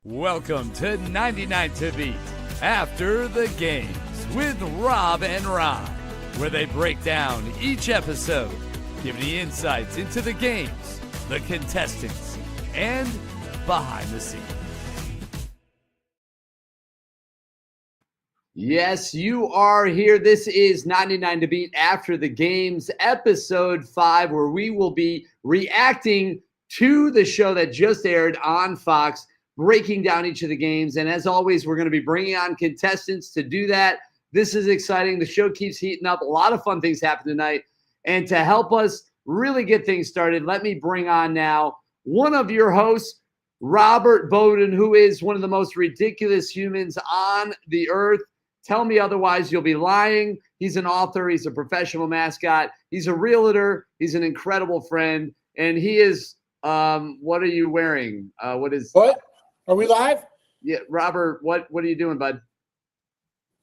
Welcome to 99 To Beat After the Games with Rob and Ron, where they break down each episode, giving you insights into the games, the contestants, and behind the scenes. Yes, you are here. This is 99 To Beat After the Games, episode 5, where we will be reacting to the show that just aired on Fox, breaking down each of the games. And as always, we're going to be bringing on contestants to do that. This is exciting. The show keeps heating up. A lot of fun things happen tonight. And to help us really get things started, let me bring on now one of your hosts, Robert Boudwin, who is one of the most ridiculous humans on the earth. Tell me otherwise, you'll be lying. He's an author. He's a professional mascot. He's a realtor. He's an incredible friend. And he is, what are you wearing? What? Are we live? Yeah, Robert, what are you doing, bud?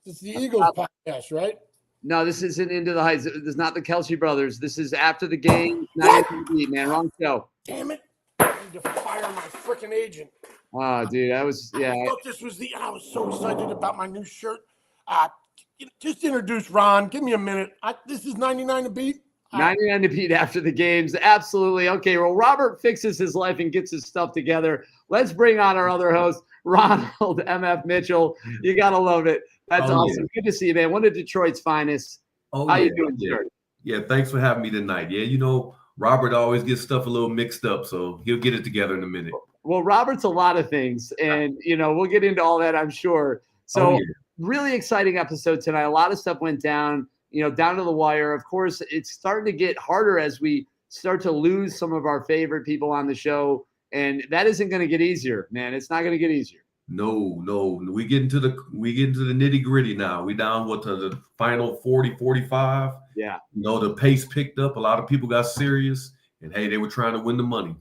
This is the Eagles podcast, right? No, this isn't Into the Heights. This is not the Kelsey brothers. This is After the Game. 99 To Beat, man. Wrong show. Damn it. I need to fire my freaking agent. Oh, dude, I thought this was I was so excited about my new shirt. Just introduce Ron. Give me a minute. This is 99 To Beat. 99 To Beat After the Games. Absolutely. Okay, well, Robert fixes his life and gets his stuff together. Let's bring on our other host, Ronald MF Mitchell. You got to love it. That's awesome. Yeah. Good to see you, man. One of Detroit's finest. How you doing, sir? Yeah, thanks for having me tonight. Yeah, you know, Robert always gets stuff a little mixed up, so he'll get it together in a minute. Well, Robert's a lot of things, and, you know, we'll get into all that, I'm sure. So really exciting episode tonight. A lot of stuff went down, you know, down to the wire. Of course, it's starting to get harder as we start to lose some of our favorite people on the show, and that isn't going to get easier, man. It's not going to get easier. No. We get into the nitty gritty now. We down to the final 40, 45. Yeah. You know, the pace picked up. A lot of people got serious, and hey, they were trying to win the money.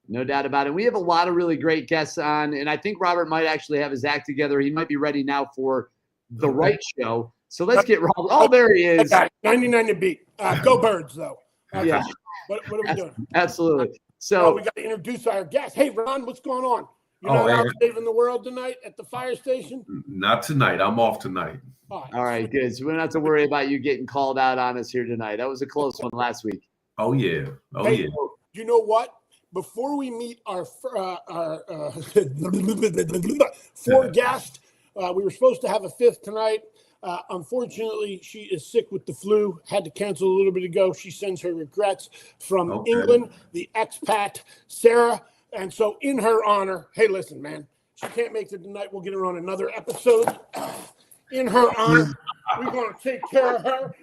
No doubt about it. We have a lot of really great guests on, and I think Robert might actually have his act together. He might be ready now for the right show. So let's get Robert. Oh, there he is. 99 To Beat. Go Birds, though. Okay. Yeah. What are we doing? Absolutely. So we got to introduce our guest. Hey, Ron, what's going on? You're not out saving the world tonight at the fire station? Not tonight. I'm off tonight. All right, good. So we don't have to worry about you getting called out on us here tonight. That was a close one last week. Oh, yeah. Hey, you know what? Before we meet our 4 guests, we were supposed to have a 5th tonight. Unfortunately, she is sick with the flu, had to cancel a little bit ago. She sends her regrets from England, the expat, Sarah. And so in her honor, hey, listen, man, she can't make it tonight. We'll get her on another episode. In her honor, we're going to take care of her.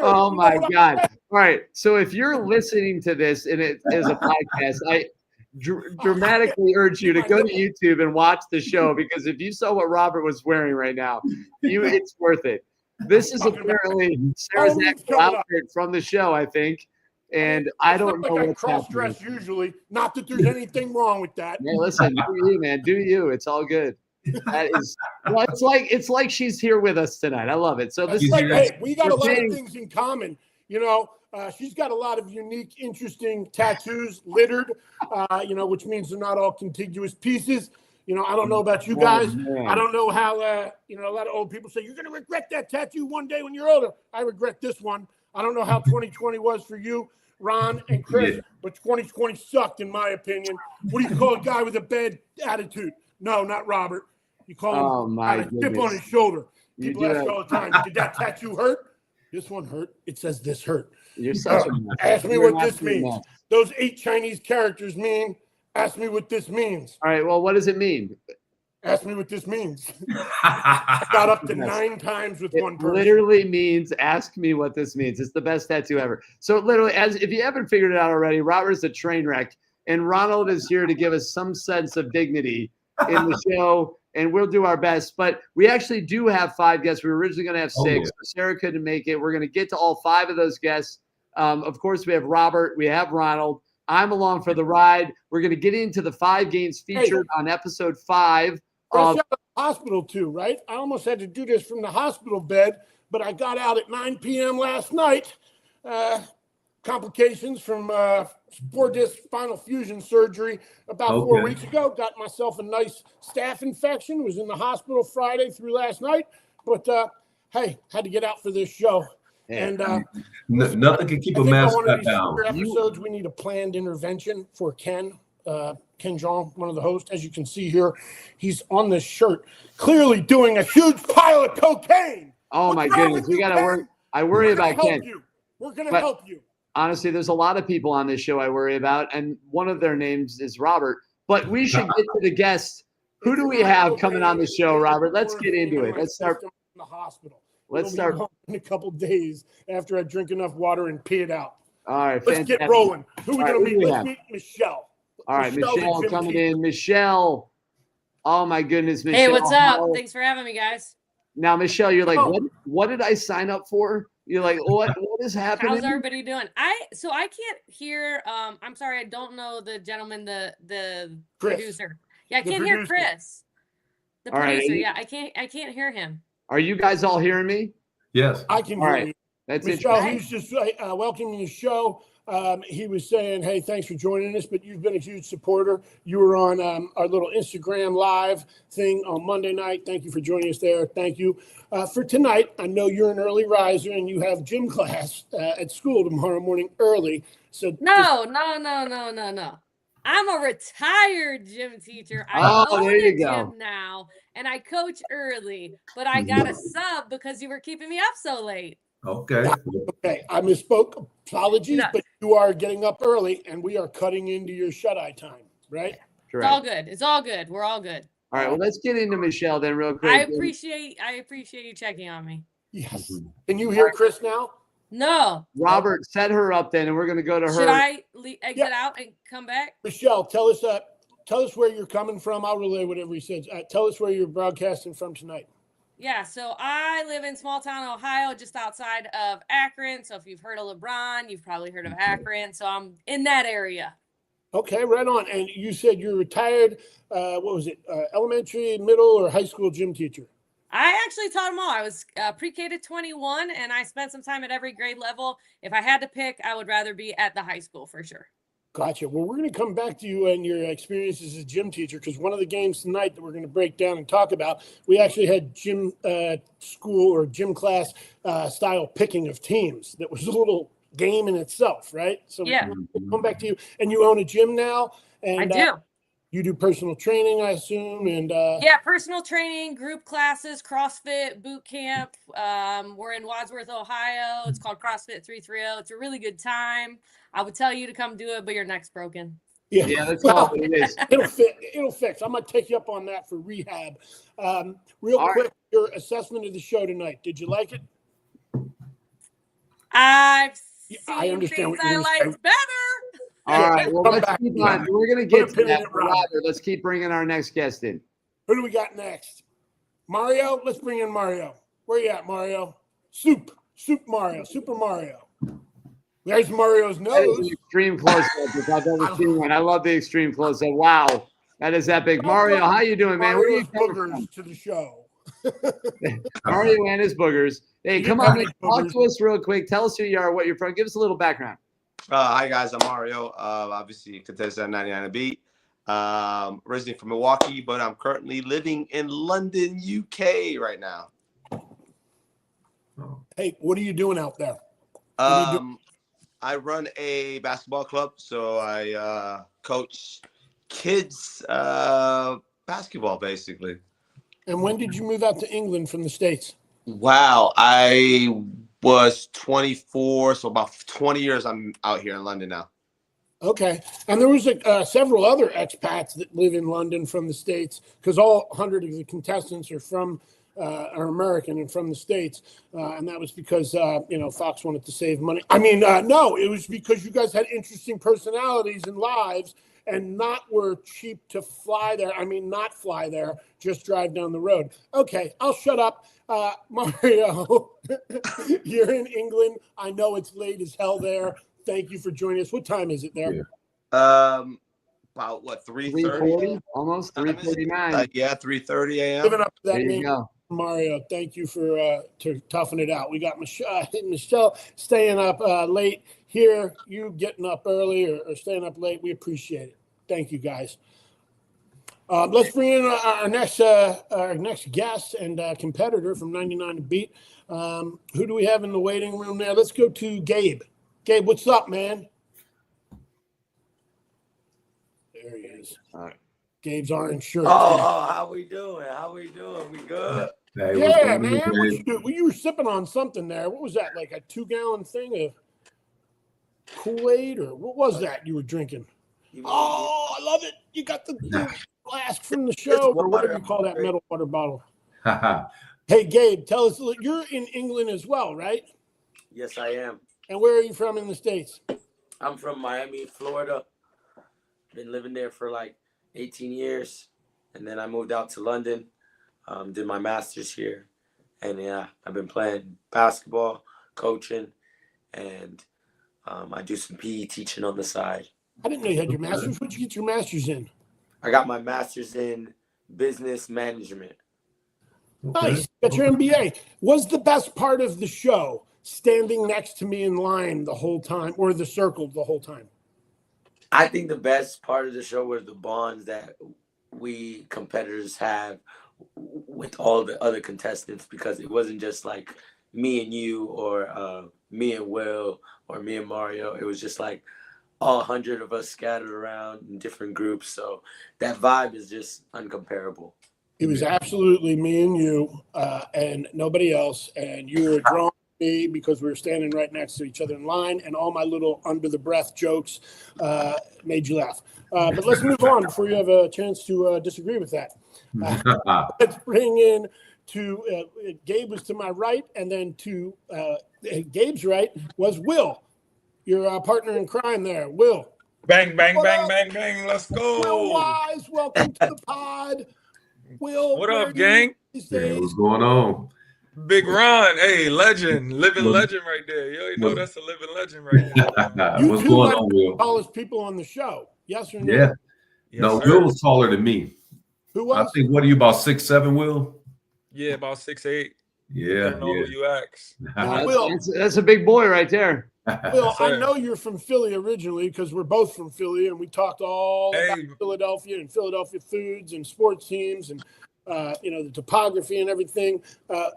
Oh, my God. All right. So if you're listening to this and it is a podcast, I dramatically urge you to go to YouTube and watch the show, because if you saw what Robert was wearing right now, it's worth it. This is apparently Sarah's actual outfit from the show, I think. And I don't know what's cross-dress usually. Not that there's anything wrong with that. Yeah, listen, do you, man. Do you. It's all good. That is, well, it's like she's here with us tonight. I love it. So this is hey, we got a lot of things in common. You know, she's got a lot of unique, interesting tattoos littered, you know, which means they're not all contiguous pieces. You know, I don't know about you guys. I don't know how, you know, a lot of old people say, you're going to regret that tattoo one day when you're older. I regret this one. I don't know how 2020 was for you, Ron and Chris, but 2020 sucked, in my opinion. What do you call a guy with a bad attitude? No, not Robert. You call him a chip on his shoulder. People ask all the time, did that tattoo hurt? This one hurt. It says this hurt. You're such ask me what this means. Those 8 Chinese characters mean, ask me what this means. All right, well, what does it mean? Ask me what this means. I got up to 9 times with one person. Literally means ask me what this means. It's the best tattoo ever. So literally, if you haven't figured it out already, Robert's a train wreck, and Ronald is here to give us some sense of dignity in the show, and we'll do our best. But we actually do have 5 guests. We were originally going to have 6. But Sarah couldn't make it. We're going to get to all 5 of those guests. Of course, we have Robert. We have Ronald. I'm along for the ride. We're going to get into the 5 games featured on episode 5. Fresh out of the hospital too, right? I almost had to do this from the hospital bed, but I got out at 9 p.m. last night. complications from 4-disc spinal fusion surgery about 4 weeks ago. Got myself a nice staph infection. Was in the hospital Friday through last night. But, hey, had to get out for this show. Yeah. And nothing can keep a mascot down. Episodes, we need a planned intervention for Ken. Ken Jean, one of the hosts. As you can see here, he's on this shirt, clearly doing a huge pile of cocaine. Oh, my goodness. We got to work. I worry about Ken. We're going to help you. Honestly, there's a lot of people on this show I worry about, and one of their names is Robert. But we should get to the guests. Who do we have coming on the show, Robert? Let's get into it. Let's start. In the hospital. Let's start in a couple days after I drink enough water and pee it out. All right, let's get rolling. Who are we going to meet? Let's meet Michele. All right, Michele coming in. Michele. Oh my goodness, Michele. Hey, what's up? Thanks for having me, guys. Now, Michele, you're like, what did I sign up for? You're like, what is happening? How's everybody doing? I can't hear. I'm sorry, I don't know the gentleman, the producer. Yeah, I can't hear Chris. The producer. Yeah, I can't hear him. Are you guys all hearing me? Yes. I can hear you. That's Michele, he's just welcoming the show. He was saying, hey, thanks for joining us, but you've been a huge supporter. You were on our little Instagram live thing on Monday night. Thank you for joining us there. Thank you. For tonight, I know you're an early riser and you have gym class at school tomorrow morning early. So No. I'm a retired gym teacher. I own a gym now, and I coach early, but I got a sub because you were keeping me up so late. Okay. Okay, I misspoke. Apologies, but you are getting up early, and we are cutting into your shut-eye time, right? Correct. It's all good. It's all good. We're all good. All right, well, let's get into Michele then real quick. I appreciate you checking on me. Yes. Can you hear Chris now? No. Robert, set her up then, and we're going to go to her. Should I exit out and come back? Michele, tell us where you're coming from. I'll relay whatever he says. Tell us where you're broadcasting from tonight. Yeah, so I live in small town Ohio, just outside of Akron. So if you've heard of LeBron, you've probably heard of Akron. So I'm in that area. Okay, right on. And you said you're retired. What was it? Elementary, middle, or high school gym teacher? I actually taught them all. I was pre-K to 21, and I spent some time at every grade level. If I had to pick, I would rather be at the high school for sure. Gotcha. Well, we're going to come back to you and your experiences as a gym teacher, because one of the games tonight that we're going to break down and talk about, we actually had gym school or gym class style picking of teams. That was a little game in itself, right? So yeah, we'll come back to you. And you own a gym now? And I do. You do personal training, I assume, and yeah, personal training, group classes, CrossFit, boot camp. We're in Wadsworth, Ohio. It's called CrossFit 330. It's a really good time. I would tell you to come do it, but your neck's broken. Yeah, that's all it is. It'll fix. I'm gonna take you up on that for rehab. Real quick, your assessment of the show tonight. Did you like it? I've seen I understand things I liked better. All right, well, let's keep on. We're going to get to that. Robert, let's keep bringing our next guest in. Who do we got next? Mario? Let's bring in Mario. Where you at, Mario? Super Mario. There's Mario's nose. That is an extreme close-up if I've ever seen one. I love the extreme close-up. Wow, that is epic. Mario, how you doing, man? Where are you boogers to the show? Mario and his boogers. Hey, come on, talk to us real quick. Tell us who you are, what you're from. Give us a little background. Hi guys, I'm Mario. Obviously contestant 99 to beat. Originally from Milwaukee, but I'm currently living in London, UK right now. Hey, what are you doing out there? I run a basketball club, so I coach kids basketball basically. And when did you move out to England from the States? Wow, I was 24, so about 20 years I'm out here in London now. Okay. And there was several other expats that live in London from the States, because all 100 of the contestants are American and from the States. And that was because, Fox wanted to save money. I mean, no, it was because you guys had interesting personalities and lives and were cheap to fly there. I mean, not fly there, just drive down the road. Okay, I'll shut up. Mario, you're in England. I know it's late as hell there. Thank you for joining us. What time is it there? About what, 3:30? Almost 3:49. Yeah, 3:30 a.m. Living up to that There you name, go. Mario. Thank you for to toughing it out. We got Michele staying up late here, you getting up early or staying up late. We appreciate it. Thank you, guys. Let's bring in our next guest and competitor from 99 to Beat. Who do we have in the waiting room there? Let's go to Gabe. Gabe, what's up, man? There he is. All right. Gabe's orange shirt. Oh, how we doing? How we doing? We good? Hey, Yeah, man. You were sipping on something there. What was that? Like a 2-gallon thing of Kool-Aid, or what was that you were drinking? Oh, I love it. You got the flask from the show, or whatever you call that metal water bottle. Hey, Gabe, tell us, you're in England as well, right? Yes, I am. And where are you from in the States? I'm from Miami, Florida. Been living there for like 18 years. And then I moved out to London, did my master's here. And yeah, I've been playing basketball, coaching, and I do some PE teaching on the side. I didn't know you had your master's. What'd you get your master's in? I got my master's in business management. Nice. Got your MBA. Was the best part of the show standing next to me in line the whole time, or the circle the whole time? I think the best part of the show was the bonds that we competitors have with all the other contestants, because it wasn't just like me and you, or me and Will, or me and Mario. It was just like all 100 of us scattered around in different groups. So that vibe is just uncomparable. It was absolutely me and you and nobody else. And you were drawn to me because we were standing right next to each other in line, and all my little under the breath jokes made you laugh. But let's move on before you have a chance to disagree with that. Let's bring in to Gabe was to my right, and then to Gabe's right was Will, your partner in crime there. Will. Bang, bang, bang, bang, bang. Let's go. Will Wise, welcome to the pod. Will, what up, gang? Hey, what's going on? Big Ron, hey, legend, living legend right there. You already know that's a living legend right there. What's going on, Will? Tallest people on the show, yes or no? Yeah. Yes, no, sir. Will was taller than me. Who was? I think, what are you, about 6'7", Will? Yeah, about 6'8". Yeah. I don't know who you ask. Will, that's a big boy right there. Will, Yes, I sir. know you're from Philly originally because we're both from Philly, and we talked all about Philadelphia and Philadelphia foods and sports teams and the topography and everything.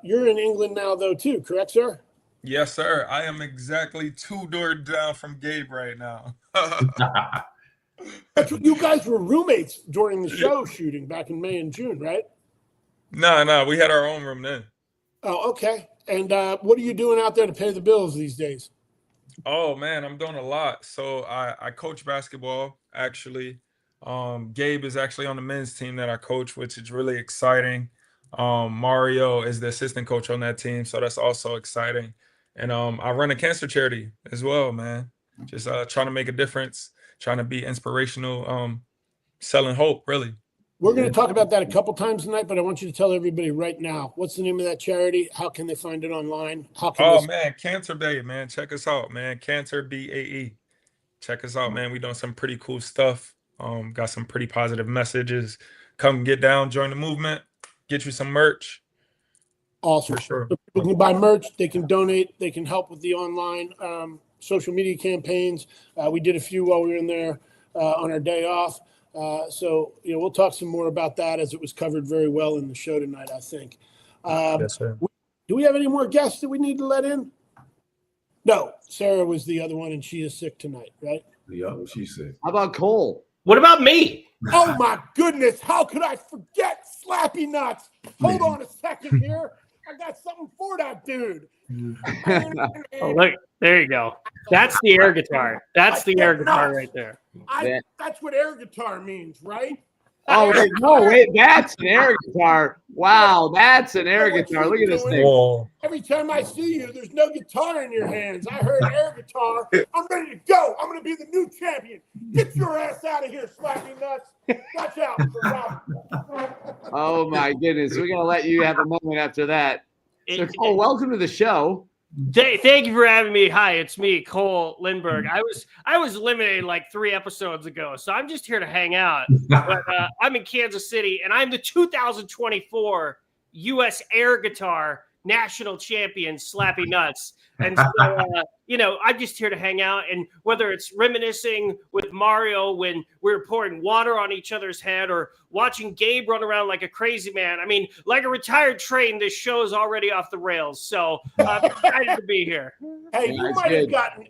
You're in England now, though, too, correct, sir? Yes, sir. I am exactly 2 doors down from Gabe right now. You guys were roommates during the show shooting back in May and June, right? No, we had our own room then. Oh, okay. And what are you doing out there to pay the bills these days? Oh man, I'm doing a lot. So I coach basketball actually. Gabe is actually on the men's team that I coach, which is really exciting. Mario is the assistant coach on that team, so that's also exciting. And I run a cancer charity as well, man. Just trying to make a difference, trying to be inspirational, selling hope, really. We're going to talk about that a couple times tonight, but I want you to tell everybody right now, what's the name of that charity? How can they find it online? How can man, Cancer Bay, man. Check us out, man. Cancer BAE. Check us out, man. We doing some pretty cool stuff. Got some pretty positive messages. Come get down, join the movement, get you some merch. Awesome. For sure. So people can buy merch, they can donate, they can help with the online social media campaigns. We did a few while we were in there on our day off. So we'll talk some more about that, as it was covered very well in the show tonight, I think. Yes, sir. Do we have any more guests that we need to let in? No, Sarah was the other one, and she is sick tonight, right? Yeah, she said. How about Cole? What about me? Oh my goodness, how could I forget Slappy Nutz? Hold on a second here. I got something for that dude. Oh, look, there you go. That's the air guitar. That's the air guitar right there. That's what air guitar means, right? Oh, wait, that's an air guitar. Wow, that's an air guitar. Look at this thing. Whoa. Every time I see you, there's no guitar in your hands. I heard air guitar. I'm ready to go. I'm going to be the new champion. Get your ass out of here, Slappy Nutz. Watch out for Rob. Oh, my goodness. We're going to let you have a moment after that. So, Cole, welcome to the show. Thank you for having me. Hi, it's me, Cole Lindbergh. I was eliminated like 3 episodes ago, so I'm just here to hang out. But I'm in Kansas City, and I'm the 2024 U.S. air guitar national champion Slappy Nutz. And so, I'm just here to hang out. And whether it's reminiscing with Mario when we were pouring water on each other's head or watching Gabe run around like a crazy man. I mean, like a retired train, this show is already off the rails. So I'm excited to be here. Hey, you might have gotten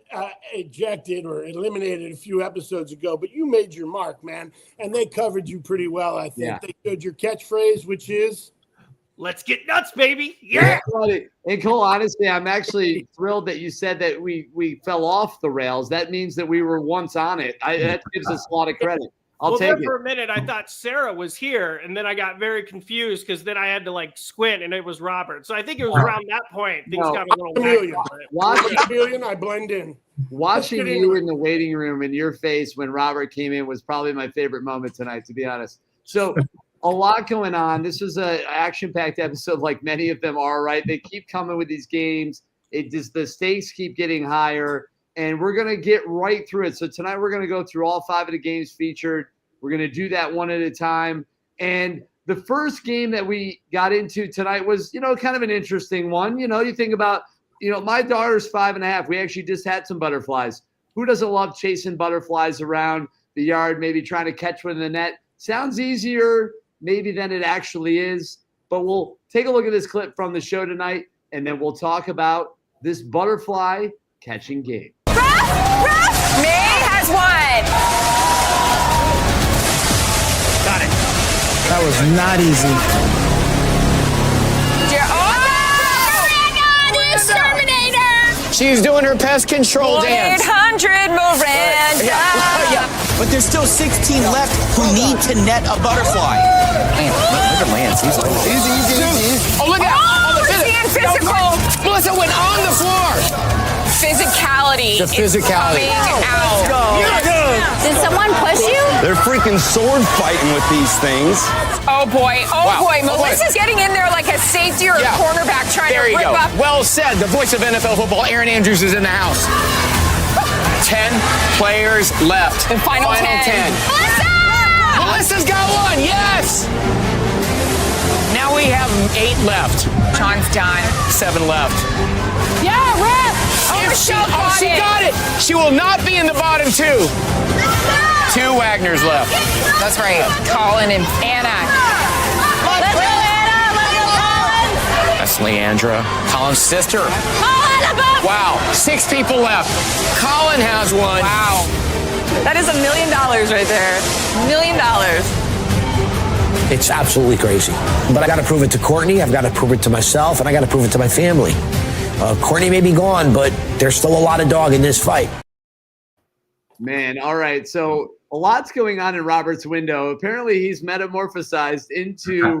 ejected or eliminated a few episodes ago, but you made your mark, man. And they covered you pretty well, I think. Yeah. They showed your catchphrase, which is... Let's get nuts, baby. Yeah. And Cole, honestly, I'm actually thrilled that you said that we fell off the rails. That means that we were once on it. That gives us a lot of credit. I'll take it. For a minute, I thought Sarah was here, and then I got very confused because then I had to squint, and it was Robert. So I think it was around that point things got a little chameleon. I blend in. Watching you in the waiting room in your face when Robert came in was probably my favorite moment tonight, to be honest. So a lot going on. This was an action-packed episode like many of them are, right? They keep coming with these games. The stakes keep getting higher, and we're going to get right through it. So tonight we're going to go through all 5 of the games featured. We're going to do that one at a time. And the first game that we got into tonight was, kind of an interesting one. You think about, my daughter's 5.5. We actually just had some butterflies. Who doesn't love chasing butterflies around the yard, maybe trying to catch one in the net? Sounds easier maybe than it actually is. But we'll take a look at this clip from the show tonight, and then we'll talk about this butterfly catching game. Ruff! May has won. Got it. That was not easy. The exterminator! She's doing her pest control dance. 800 Miranda. Yeah. But there's still 16 left who need to net a butterfly. Man, look at Lance. He's like, easy. Oh, look at physical. Melissa went on the floor. Physicality. The physicality. Did someone push you? They're freaking sword fighting with these things. Oh boy. Melissa's getting in there like a safety or a cornerback trying to rip up. Well said. The voice of NFL football, Aaron Andrews, is in the house. 10 players left. The final 10. Melissa's got one. Yes. Now we have 8 left. Sean's done. 7 left. Yeah, Rip. Michele got it. She will not be in the bottom 2. 2 Wagners left. That's right. Colin and Anna. Let's go, Anna. Let's go, Colin. That's Leandra. Colin's sister. Colin above. Wow. 6 people left. Colin has one. Wow. That is $1 million right there. $1 million. It's absolutely crazy. But I got to prove it to Courtney. I've got to prove it to myself, and I got to prove it to my family. Courtney may be gone, but there's still a lot of dog in this fight. Man, all right. So a lot's going on in Robert's window. Apparently, he's metamorphosized into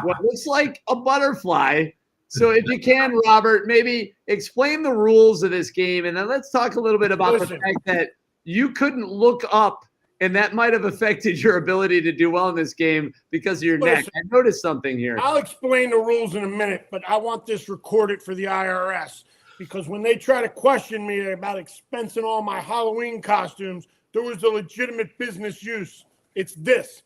what looks like a butterfly. So if you can, Robert, maybe explain the rules of this game, and then let's talk a little bit about the fact that you couldn't look up, and that might have affected your ability to do well in this game because of your neck. I noticed something here. I'll explain the rules in a minute, but I want this recorded for the IRS because when they try to question me about expensing all my Halloween costumes, there was a legitimate business use. It's this.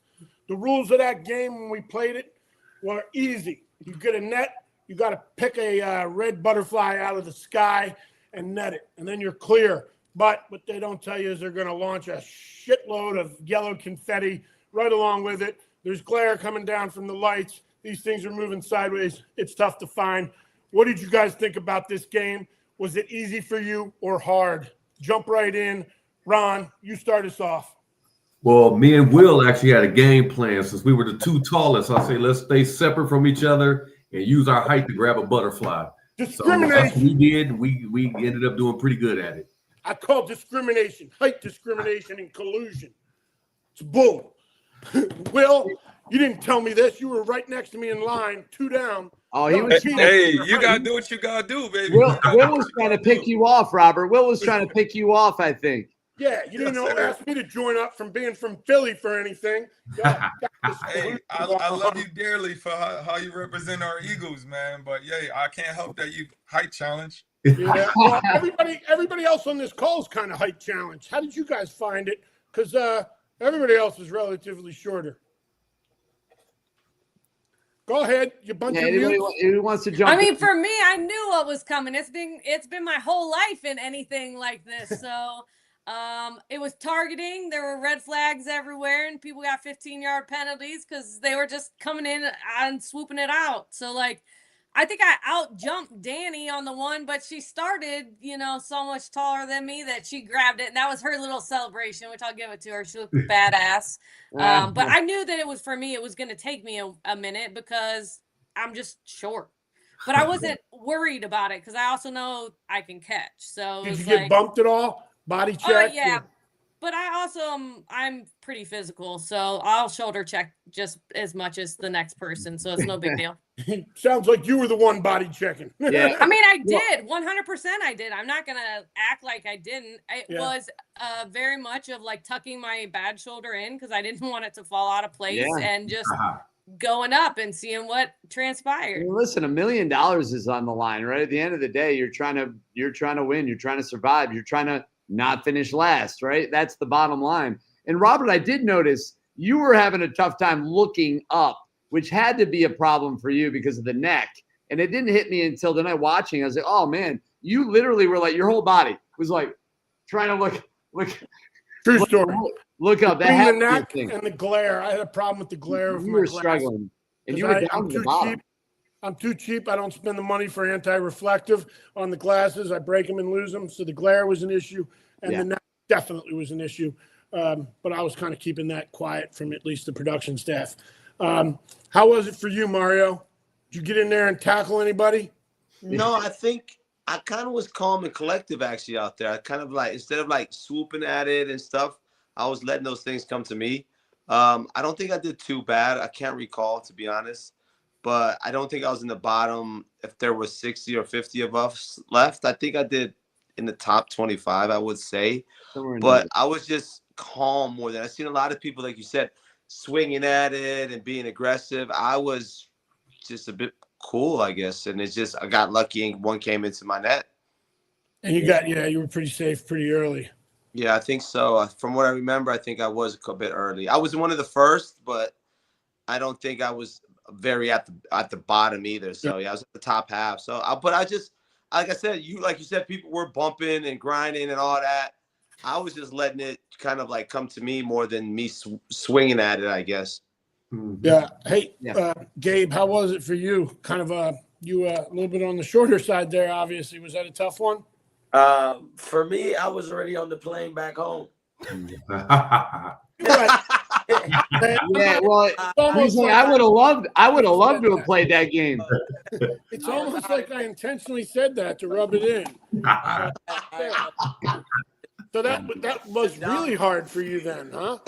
The rules of that game when we played it were easy. You get a net, you got to pick a red butterfly out of the sky and net it, and then you're clear. But what they don't tell you is they're going to launch a shitload of yellow confetti right along with it. There's glare coming down from the lights. These things are moving sideways. It's tough to find. What did you guys think about this game? Was it easy for you or hard? Jump right in. Ron, you start us off. Well, me and Will actually had a game plan. Since we were the 2 tallest, I say let's stay separate from each other and use our height to grab a butterfly. Discrimination. So that's what we did. We ended up doing pretty good at it. I call discrimination, height discrimination, and collusion. It's bull. Will, you didn't tell me this. You were right next to me in line, 2 down. Oh, he was. Hey, you gotta do what you gotta do, baby. Will was trying to pick you off, Robert. Will was trying to pick you off, I think. Yeah, you didn't ask me to join up from being from Philly for anything. Hey, I love you dearly for how you represent our Eagles, man. But yeah, I can't help that you height challenge. Yeah, well, everybody else on this call is kind of height challenged. How did you guys find it? Because everybody else is relatively shorter. Go Go ahead. You bunch of anybody mutes. who wants to jump I mean, in? for me, I knew what was coming. It's been my whole life in anything like this. So it was targeting. There were red flags everywhere, and people got 15-yard penalties because they were just coming in and swooping it out. So, like, I think I out-jumped Danny on the one, but she started, so much taller than me that she grabbed it, and that was her little celebration, which I'll give it to her. She looked badass. But I knew that it was for me. It was going to take me a minute because I'm just short. But I wasn't worried about it because I also know I can catch. So Did you get bumped at all? Body check? Oh, yeah. But I also I'm pretty physical, so I'll shoulder check just as much as the next person, so it's no big deal. Sounds like you were the one body checking. Yeah. I mean, I did 100%. I did. I'm not gonna act like I didn't. It was very much of like tucking my bad shoulder in because I didn't want it to fall out of place and just going up and seeing what transpired. I mean, listen, $1 million is on the line, right? At the end of the day, you're trying to win. You're trying to survive. You're trying to not finish last, right? That's the bottom line. And Robert, I did notice you were having a tough time looking up, which had to be a problem for you because of the neck. And it didn't hit me until the night watching. I was like, oh man, you literally were like, your whole body was like trying to look. True story. Look up. That Between the had to be a neck thing. and the glare. I had a problem with the glare of You my were glasses. struggling. And you were down to the bottom. I'm too cheap. I don't spend the money for anti-reflective on the glasses. I break them and lose them. So the glare was an issue, and the neck definitely was an issue. But I was kind of keeping that quiet from at least the production staff. How was it for you, Mario? Did you get in there and tackle anybody? No, I think I kind of was calm and collective actually out there. I kind of like, instead of like swooping at it and stuff, I was letting those things come to me. I don't think I did too bad. I can't recall, to be honest. But I don't think I was in the bottom if there was 60 or 50 of us left. I think I did in the top 25, I would say. But I was just calm more than I've seen a lot of people, like you said, swinging at it and being aggressive. I was just a bit cool, I guess. And it's just, I got lucky and one came into my net. And you were pretty safe pretty early. Yeah, I think so. From what I remember, I think I was a bit early. I was one of the first, but I don't think I was very at the bottom either. So yeah, I was at the top half. So, but I just, like I said, like you said, people were bumping and grinding and all that. I was just letting it kind of like come to me more than me swinging at it, I guess. Yeah. Hey, Gabe, how was it for you? Kind of you a little bit on the shorter side there, obviously. Was that a tough one? For me, I was already on the plane back home. Yeah, well, I would have loved to have played that game. It's almost like I intentionally said that to rub it in. So that was really hard for you then, huh?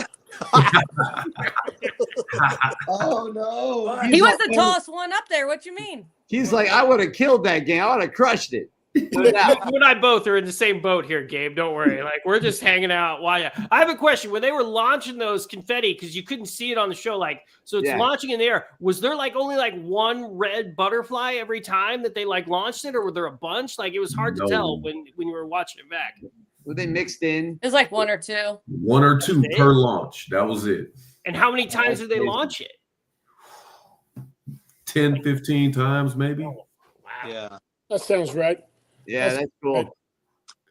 Oh no! He was the tallest one up there. What you mean? He's like, I would have killed that game. I would have crushed it. You and I both are in the same boat here, Gabe. Don't worry. Like, we're just hanging out. I have a question. When they were launching those confetti, because you couldn't see it on the show, like, so it's launching in the air. Was there like only like one red butterfly every time that they like launched it, or were there a bunch? Like, it was hard to tell when you were watching it back. Were they mixed in? It was like one or two. One or two per launch. That was it. And how many times did they launch it? 10, 15 times, maybe. Wow. Yeah. That sounds right. Yeah, that's cool. Right.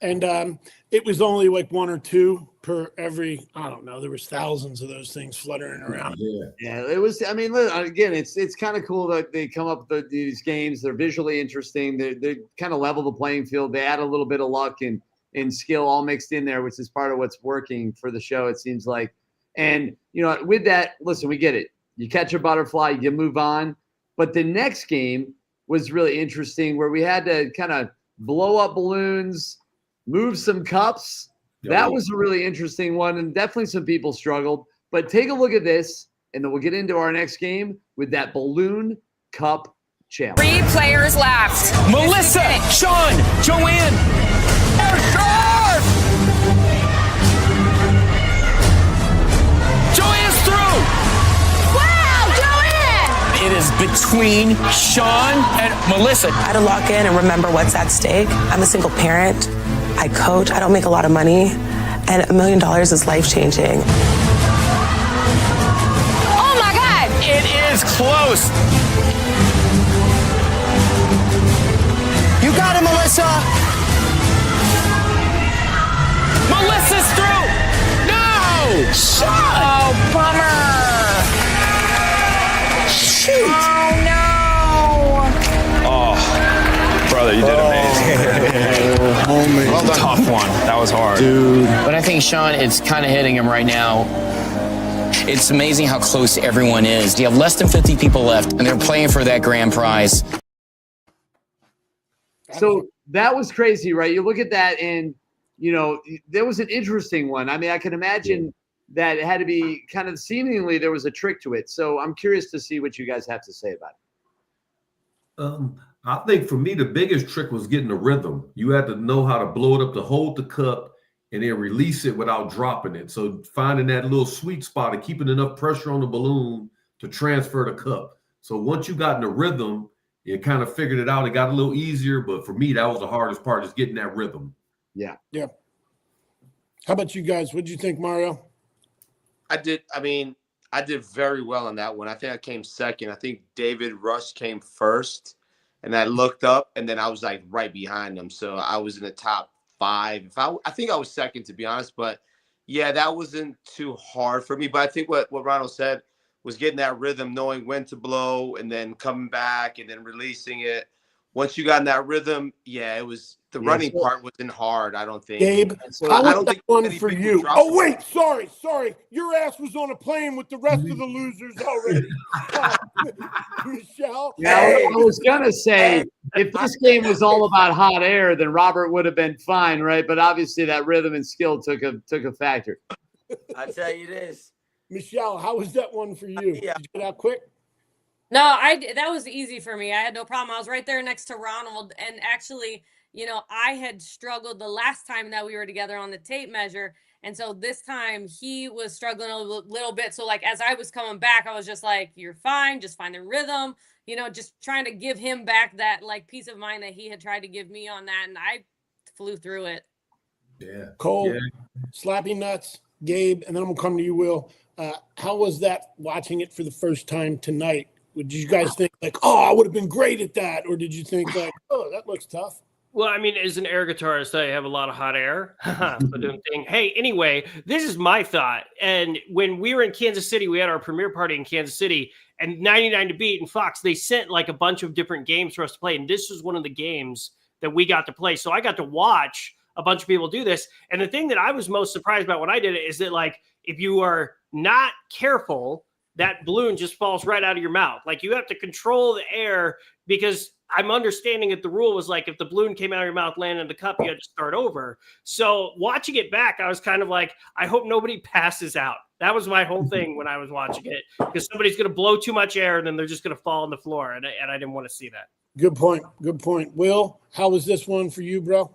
And it was only like one or two per every, I don't know, there was thousands of those things fluttering around. Yeah, it was, I mean, again, it's kind of cool that they come up with these games. They're visually interesting. They kind of level the playing field. They add a little bit of luck and skill all mixed in there, which is part of what's working for the show, it seems like. And, with that, listen, we get it. You catch a butterfly, you move on. But the next game was really interesting where we had to kind of blow up balloons, move some cups. That was a really interesting one, and definitely some people struggled. But take a look at this, and then we'll get into our next game with that balloon cup challenge. 3 players left. Melissa, Sean, Joanne. Joanne's through. Wow, Joanne! It is between Sean and Melissa. I had to lock in and remember what's at stake. I'm a single parent. I coach. I don't make a lot of money. And $1 million is life-changing. Oh, my God! It is close. Melissa. Melissa's through. No. Shot. Oh, bummer. Shoot. Oh, no. Oh, brother, you did amazing. Well done. Tough one. That was hard. Dude. But I think, Sean, it's kind of hitting him right now. It's amazing how close everyone is. You have less than 50 people left, and they're playing for that grand prize. So that was crazy, right? You look at that, and, you know, there was an interesting one. I mean, I can imagine that it had to be kind of seemingly there was a trick to it. So I'm curious to see what you guys have to say about it. I think for me, the biggest trick was getting the rhythm. You had to know how to blow it up to hold the cup and then release it without dropping it. So finding that little sweet spot and keeping enough pressure on the balloon to transfer the cup. So once you got in the rhythm, you kind of figured it out. It got a little easier, but for me, that was the hardest part, is getting that rhythm. Yeah. Yeah. How about you guys? What did you think, Mario? I did very well on that one. I think I came second. I think David Rush came first, and I looked up, and then I was like right behind him. So I was in the top 5. I think I was second, to be honest. But yeah, that wasn't too hard for me. But I think what Ronald said was getting that rhythm, knowing when to blow, and then coming back and then releasing it. Once you got in that rhythm, yeah, it was the running part wasn't hard, I don't think. Gabe, I don't think one for you. Oh, wait, sorry. Your ass was on a plane with the rest of the losers already. Michele? Yeah, I was going to say, if this game was all about hot air, then Robert would have been fine, right? But obviously that rhythm and skill took a factor. I tell you this. Michele, how was that one for you? Yeah. Did you get out quick? No, that was easy for me. I had no problem. I was right there next to Ronald. And actually, you know, I had struggled the last time that we were together on the tape measure. And so this time he was struggling a little bit. So like, as I was coming back, I was just like, you're fine. Just find the rhythm, you know, just trying to give him back that like peace of mind that he had tried to give me on that. And I flew through it. Yeah. Cole, Slappy, Nutz, Gabe, and then I'm going to come to you, Will. How was that watching it for the first time tonight? Did you guys think like, oh, I would have been great at that? Or did you think like, oh, that looks tough? Well, I mean, as an air guitarist, I have a lot of hot air. Hey, anyway, this is my thought. And when we were in Kansas City, we had our premiere party in Kansas City, and 99 to Beat and Fox, they sent like a bunch of different games for us to play. And this was one of the games that we got to play. So I got to watch a bunch of people do this. And the thing that I was most surprised about when I did it is that, like, if you are not careful, that balloon just falls right out of your mouth. Like, you have to control the air, because I'm understanding that the rule was like, if the balloon came out of your mouth, landed in the cup, you had to start over. So watching it back, I was kind of like, I hope nobody passes out. That was my whole thing when I was watching it, because somebody's going to blow too much air and then they're just going to fall on the floor. And I didn't want to see that. Good point. Good point. Will, how was this one for you, bro?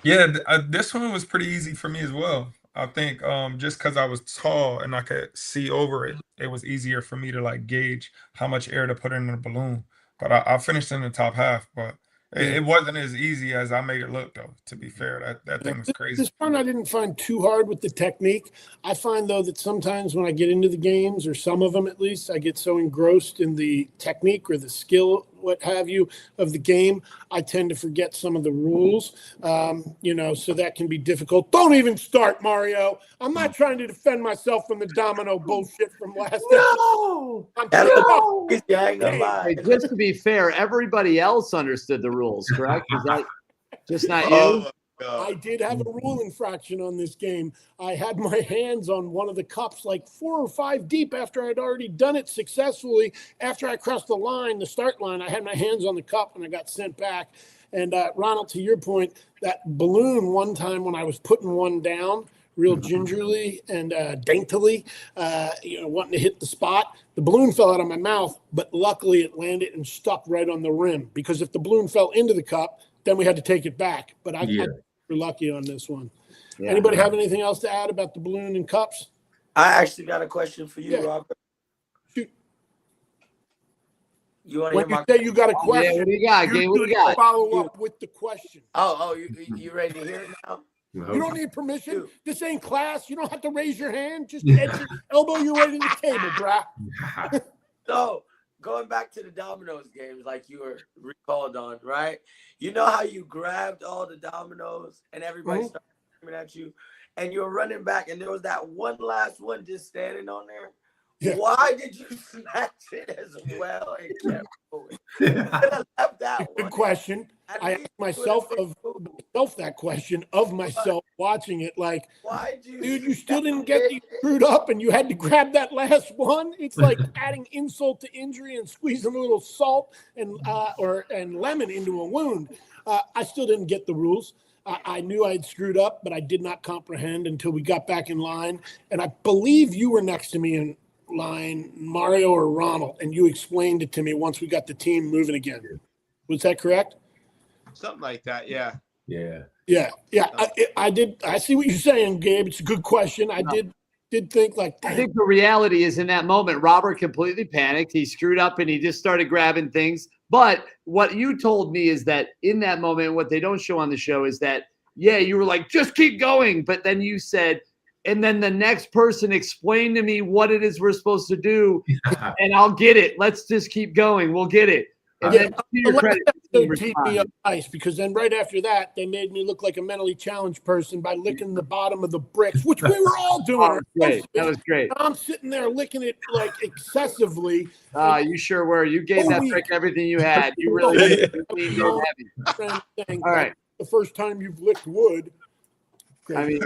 Yeah, this one was pretty easy for me as well. I think just because I was tall and I could see over it, it was easier for me to like gauge how much air to put in the balloon. But I finished in the top half, but it wasn't as easy as I made it look, though, to be fair. That thing was crazy. This one I didn't find too hard with the technique. I find, though, that sometimes when I get into the games, or some of them at least, I get so engrossed in the technique or the skill, what have you, of the game, I tend to forget some of the rules, so that can be difficult. Don't even start, Mario. I'm not trying to defend myself from the domino bullshit from last No! episode. Just to be fair, everybody else understood the rules, correct? Is that just not you? Oh, I did have a rule infraction on this game. I had my hands on one of the cups like 4 or 5 deep after I'd already done it successfully. After I crossed the line, the start line, I had my hands on the cup and I got sent back. And Ronald, to your point, that balloon one time when I was putting one down real gingerly and daintily, wanting to hit the spot, the balloon fell out of my mouth, but luckily it landed and stuck right on the rim, because if the balloon fell into the cup, then we had to take it back. But I we're lucky on this one. Yeah. Anybody have anything else to add about the balloon and cups? I actually got a question for you, Robert. Shoot. You want to when hear you say you got a question? Yeah, what do you got, Gabe? What do you got? Follow up with the question. You ready to hear it now? No. You don't need permission. This ain't class. You don't have to raise your hand. Just elbow your way to the table, brah. So going back to the dominoes games, like you were recalled on, right? You know how you grabbed all the dominoes and everybody started screaming at you, and you were running back, and there was that one last one just standing on there. Yeah. Why did you snatch it as well and kept going? I left that one. Good question. I asked myself that question of myself watching it. Like, dude, you still didn't get these screwed up, and you had to grab that last one. It's like adding insult to injury and squeezing a little salt and lemon into a wound. I still didn't get the rules. I knew I had screwed up, but I did not comprehend until we got back in line. And I believe you were next to me in line, Mario or Ronald, and you explained it to me once we got the team moving again. Was that correct? Something like that, yeah. Yeah. I did. I see what you're saying, Gabe. It's a good question. I did think like. I think the reality is in that moment, Robert completely panicked. He screwed up and he just started grabbing things. But what you told me is that in that moment, what they don't show on the show is that, yeah, you were like, just keep going. But then you said, and then the next person explained to me what it is we're supposed to do, and I'll get it. Let's just keep going. We'll get it. And then, to your credit, teed me up nice, because then right after that, they made me look like a mentally challenged person by licking the bottom of the bricks, which we were all doing. That was great. I'm sitting there licking it like excessively. You sure were. You gave that brick everything you had. You really did. All right. The first time you've licked wood. I mean,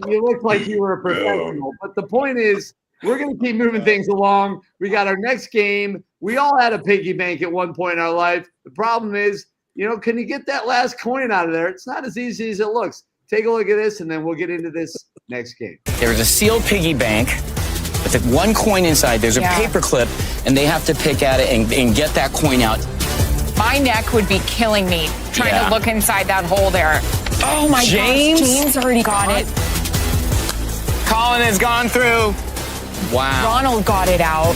you look like you were a professional. But the point is, we're going to keep moving things along. We got our next game. We all had a piggy bank at one point in our life. The problem is, can you get that last coin out of there? It's not as easy as it looks. Take a look at this, and then we'll get into this next game. There's a sealed piggy bank with one coin inside. There's a paper clip, and they have to pick at it and get that coin out. My neck would be killing me trying to look inside that hole there. Oh my gosh, James already got it. Colin has gone through. Wow. Ronald got it out.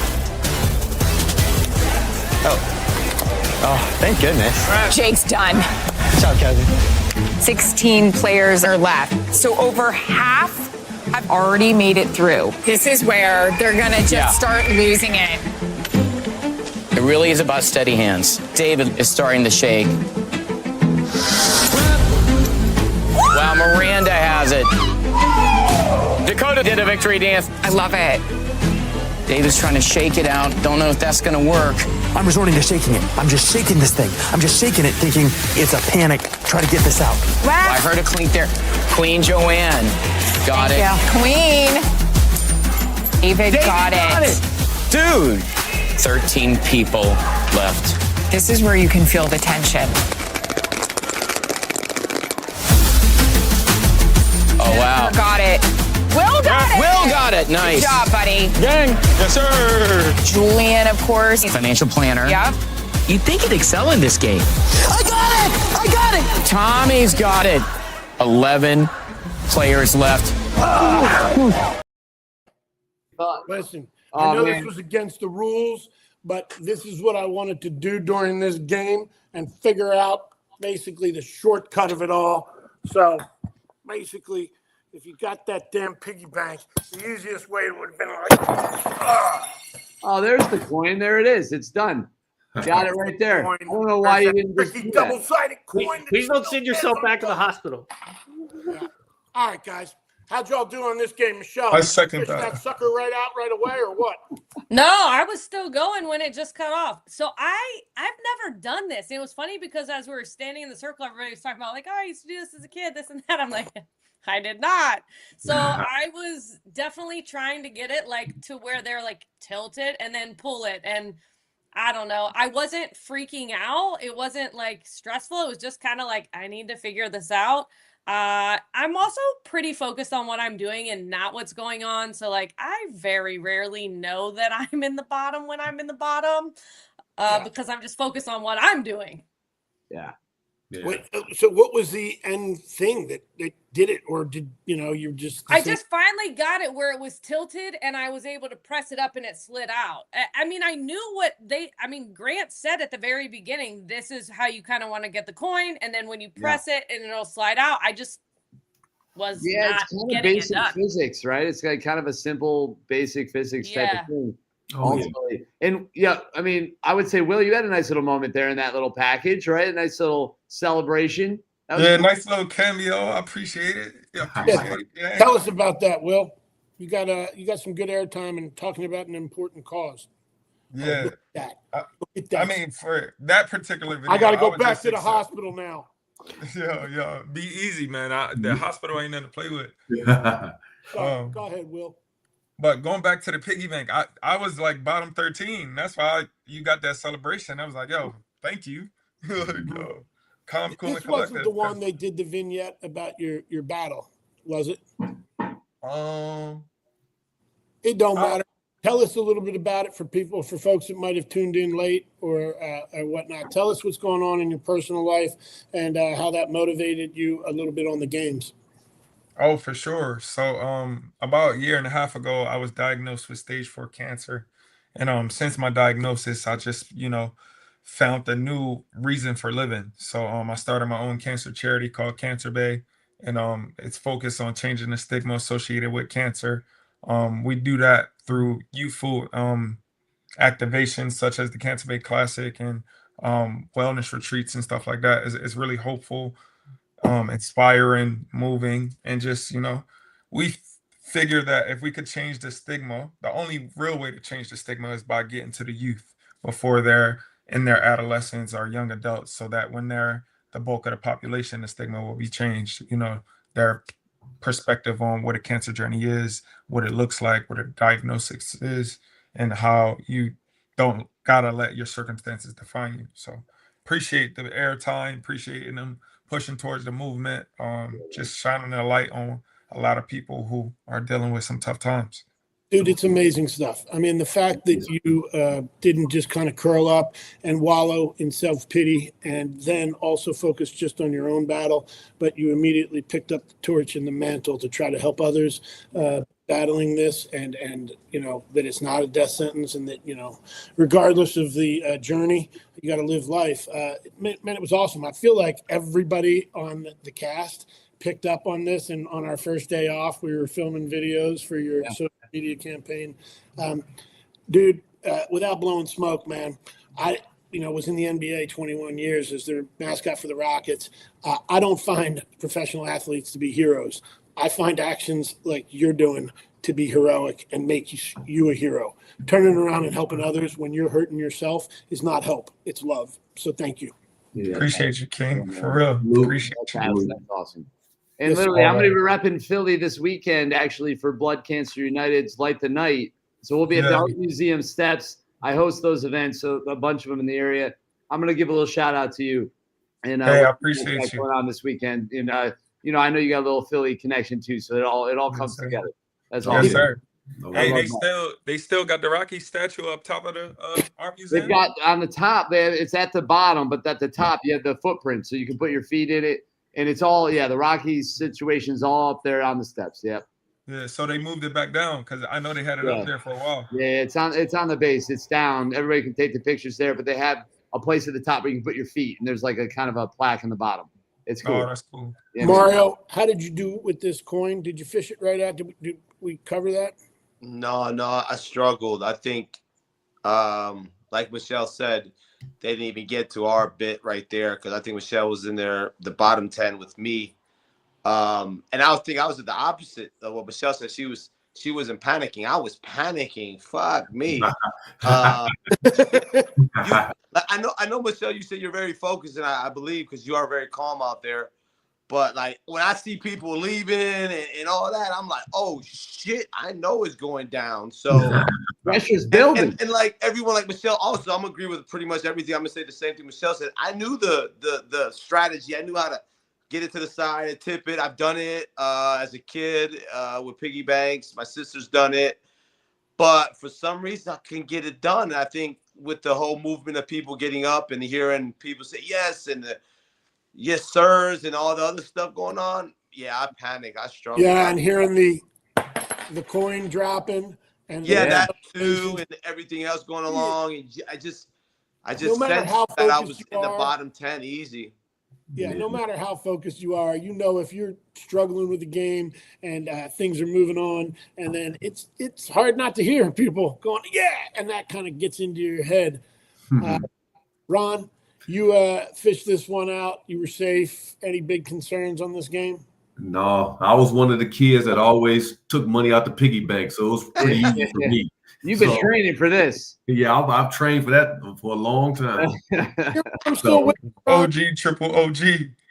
Oh, thank goodness. Jake's done. Good job, Kevin. 16 players are left. So over half have already made it through. This is where they're going to just start losing it. It really is about steady hands. David is starting to shake. Wow, Miranda has it. Dakota did a victory dance. I love it. David's trying to shake it out. Don't know if that's going to work. I'm resorting to shaking it. I'm just shaking this thing. I'm just shaking it, thinking it's a panic. Try to get this out. Well, I heard a clink there. Queen Joanne got it. Queen. David got it. Dude. 13 people left. This is where you can feel the tension. Oh, wow. Got it. Will got it. Will got it. Nice. Good job, buddy. Gang. Yes, sir. Julian, of course. Financial planner. Yep. You'd think he'd excel in this game. I got it. I got it. Tommy's got it. 11 players left. Listen, I know this was against the rules, but this is what I wanted to do during this game and figure out basically the shortcut of it all. So basically, if you got that damn piggy bank, the easiest way would have been like, Oh, there's the coin. There it is. It's done. Got it right there. I don't know why you didn't just do that. Double-sided coin. Please don't send yourself back to the hospital. Yeah. All right, guys. How'd y'all do on this game, Michele? I second Fish that. that sucker right out right away, or what? No, I was still going when it just cut off. So I've never done this. It was funny because as we were standing in the circle, everybody was talking about like, oh, I used to do this as a kid, this and that. I'm like, I did not. So I was definitely trying to get it like to where they're like tilted and then pull it. And I don't know. I wasn't freaking out. It wasn't like stressful. It was just kind of like, I need to figure this out. I'm also pretty focused on what I'm doing and not what's going on. So like, I very rarely know that I'm in the bottom when I'm in the bottom, because I'm just focused on what I'm doing. Yeah. Wait, so what was the end thing that did it, or did you just? I just finally got it where it was tilted, and I was able to press it up, and it slid out. I mean, I knew what Grant said at the very beginning. This is how you kind of want to get the coin, and then when you press it, and it'll slide out. I just was not it's kind of getting basic it done. physics, right? It's like kind of a simple basic physics type of thing. ultimately. And yeah, I mean, I would say, Will, you had a nice little moment there in that little package, right? A nice little celebration. That was Yeah, cool. nice little cameo. I appreciate it. Yeah, appreciate it. Yeah. Tell us about that, Will. You got some good airtime and talking about an important cause. Yeah. Look at that. Look at I that. mean, for that particular video, I got to go was back just to the excited. hospital now. Yeah. Be easy, man. The hospital ain't nothing to play with. Go ahead, Will. But going back to the piggy bank, I was like bottom 13. That's why you got that celebration. I was like, yo, thank you. Yo, calm, cool, and This wasn't collected. the one they did the vignette about your battle, was it? It don't matter. Tell us a little bit about it for folks that might have tuned in late or whatnot. Tell us what's going on in your personal life and how that motivated you a little bit on the games. Oh, for sure. So, about a year and a half ago, I was diagnosed with stage 4 cancer. And since my diagnosis, I just, found a new reason for living. So, I started my own cancer charity called Cancer Bay. And it's focused on changing the stigma associated with cancer. We do that through youthful activations such as the Cancer Bay Classic and wellness retreats and stuff like that. It's really hopeful, inspiring, moving, and just, we figure that if we could change the stigma, the only real way to change the stigma is by getting to the youth before they're in their adolescence or young adults, so that when they're the bulk of the population, the stigma will be changed. Their perspective on what a cancer journey is, what it looks like, what a diagnosis is, and how you don't gotta let your circumstances define you. So appreciate the airtime, appreciating them pushing towards the movement, just shining a light on a lot of people who are dealing with some tough times. Dude, it's amazing stuff. I mean, the fact that you didn't just kind of curl up and wallow in self-pity and then also focus just on your own battle, but you immediately picked up the torch and the mantle to try to help others battling this and that it's not a death sentence and that, regardless of the journey, you got to live life. Man, it was awesome. I feel like everybody on the cast picked up on this, and on our first day off, we were filming videos for your social media campaign. Dude, without blowing smoke, man, I was in the NBA 21 years as their mascot for the Rockets. I don't find professional athletes to be heroes. I find actions like you're doing to be heroic and make you a hero. Turning around and helping others when you're hurting yourself is not help, it's love. So thank you. Yeah, appreciate you, King. For real. Appreciate you. That's awesome. And literally, I'm going to be repping Philly this weekend, actually, for Blood Cancer United's Light the Night. So we'll be at the Art Museum steps. I host those events, so a bunch of them in the area. I'm going to give a little shout out to you. And I appreciate you. Going on this weekend. And I know you got a little Philly connection too, so it all comes together. That's all. Yes, sir. Hey, they still got the Rocky statue up top of the art museum. They've got on the top there. It's at the bottom, but at the top you have the footprint, so you can put your feet in it. And it's all, the Rockies situation's all up there on the steps. Yep. Yeah, so they moved it back down because I know they had it up there for a while. Yeah, it's on the base. It's down. Everybody can take the pictures there, but they have a place at the top where you can put your feet, and there's like a kind of a plaque in the bottom. It's cool. Oh, that's cool. Yeah, Mario, how did you do with this coin? Did you fish it right out? Did we cover that? No, I struggled. I think, like Michele said, they didn't even get to our bit right there because I think Michele was in there, the bottom 10 with me. And I was at the opposite of what Michele said. She wasn't panicking. I was panicking. Fuck me. I know, Michele, you said you're very focused, and I believe because you are very calm out there. But like when I see people leaving and all that, I'm like, oh shit, I know it's going down. So pressure's building. And like everyone, like Michele, also I'm agree with pretty much everything. I'm gonna say the same thing Michele said. I knew the strategy. I knew how to get it to the side and tip it. I've done it as a kid with piggy banks. My sister's done it. But for some reason I couldn't get it done. And I think with the whole movement of people getting up and hearing people say yes and the yes sirs and all the other stuff going on, I panicked. I struggled. Yeah, and hearing the coin dropping and that too, and everything else going along, and I just sensed that I was in the bottom 10 easy. Yeah, no matter how focused you are, if you're struggling with the game and things are moving on, and then it's hard not to hear people going, yeah, and that kind of gets into your head. Ron, you fished this one out. You were safe. Any big concerns on this game? No, I was one of the kids that always took money out the piggy bank, so it was pretty easy for me. You've been training for this. Yeah, I've trained for that for a long time. I'm still with OG, triple OG.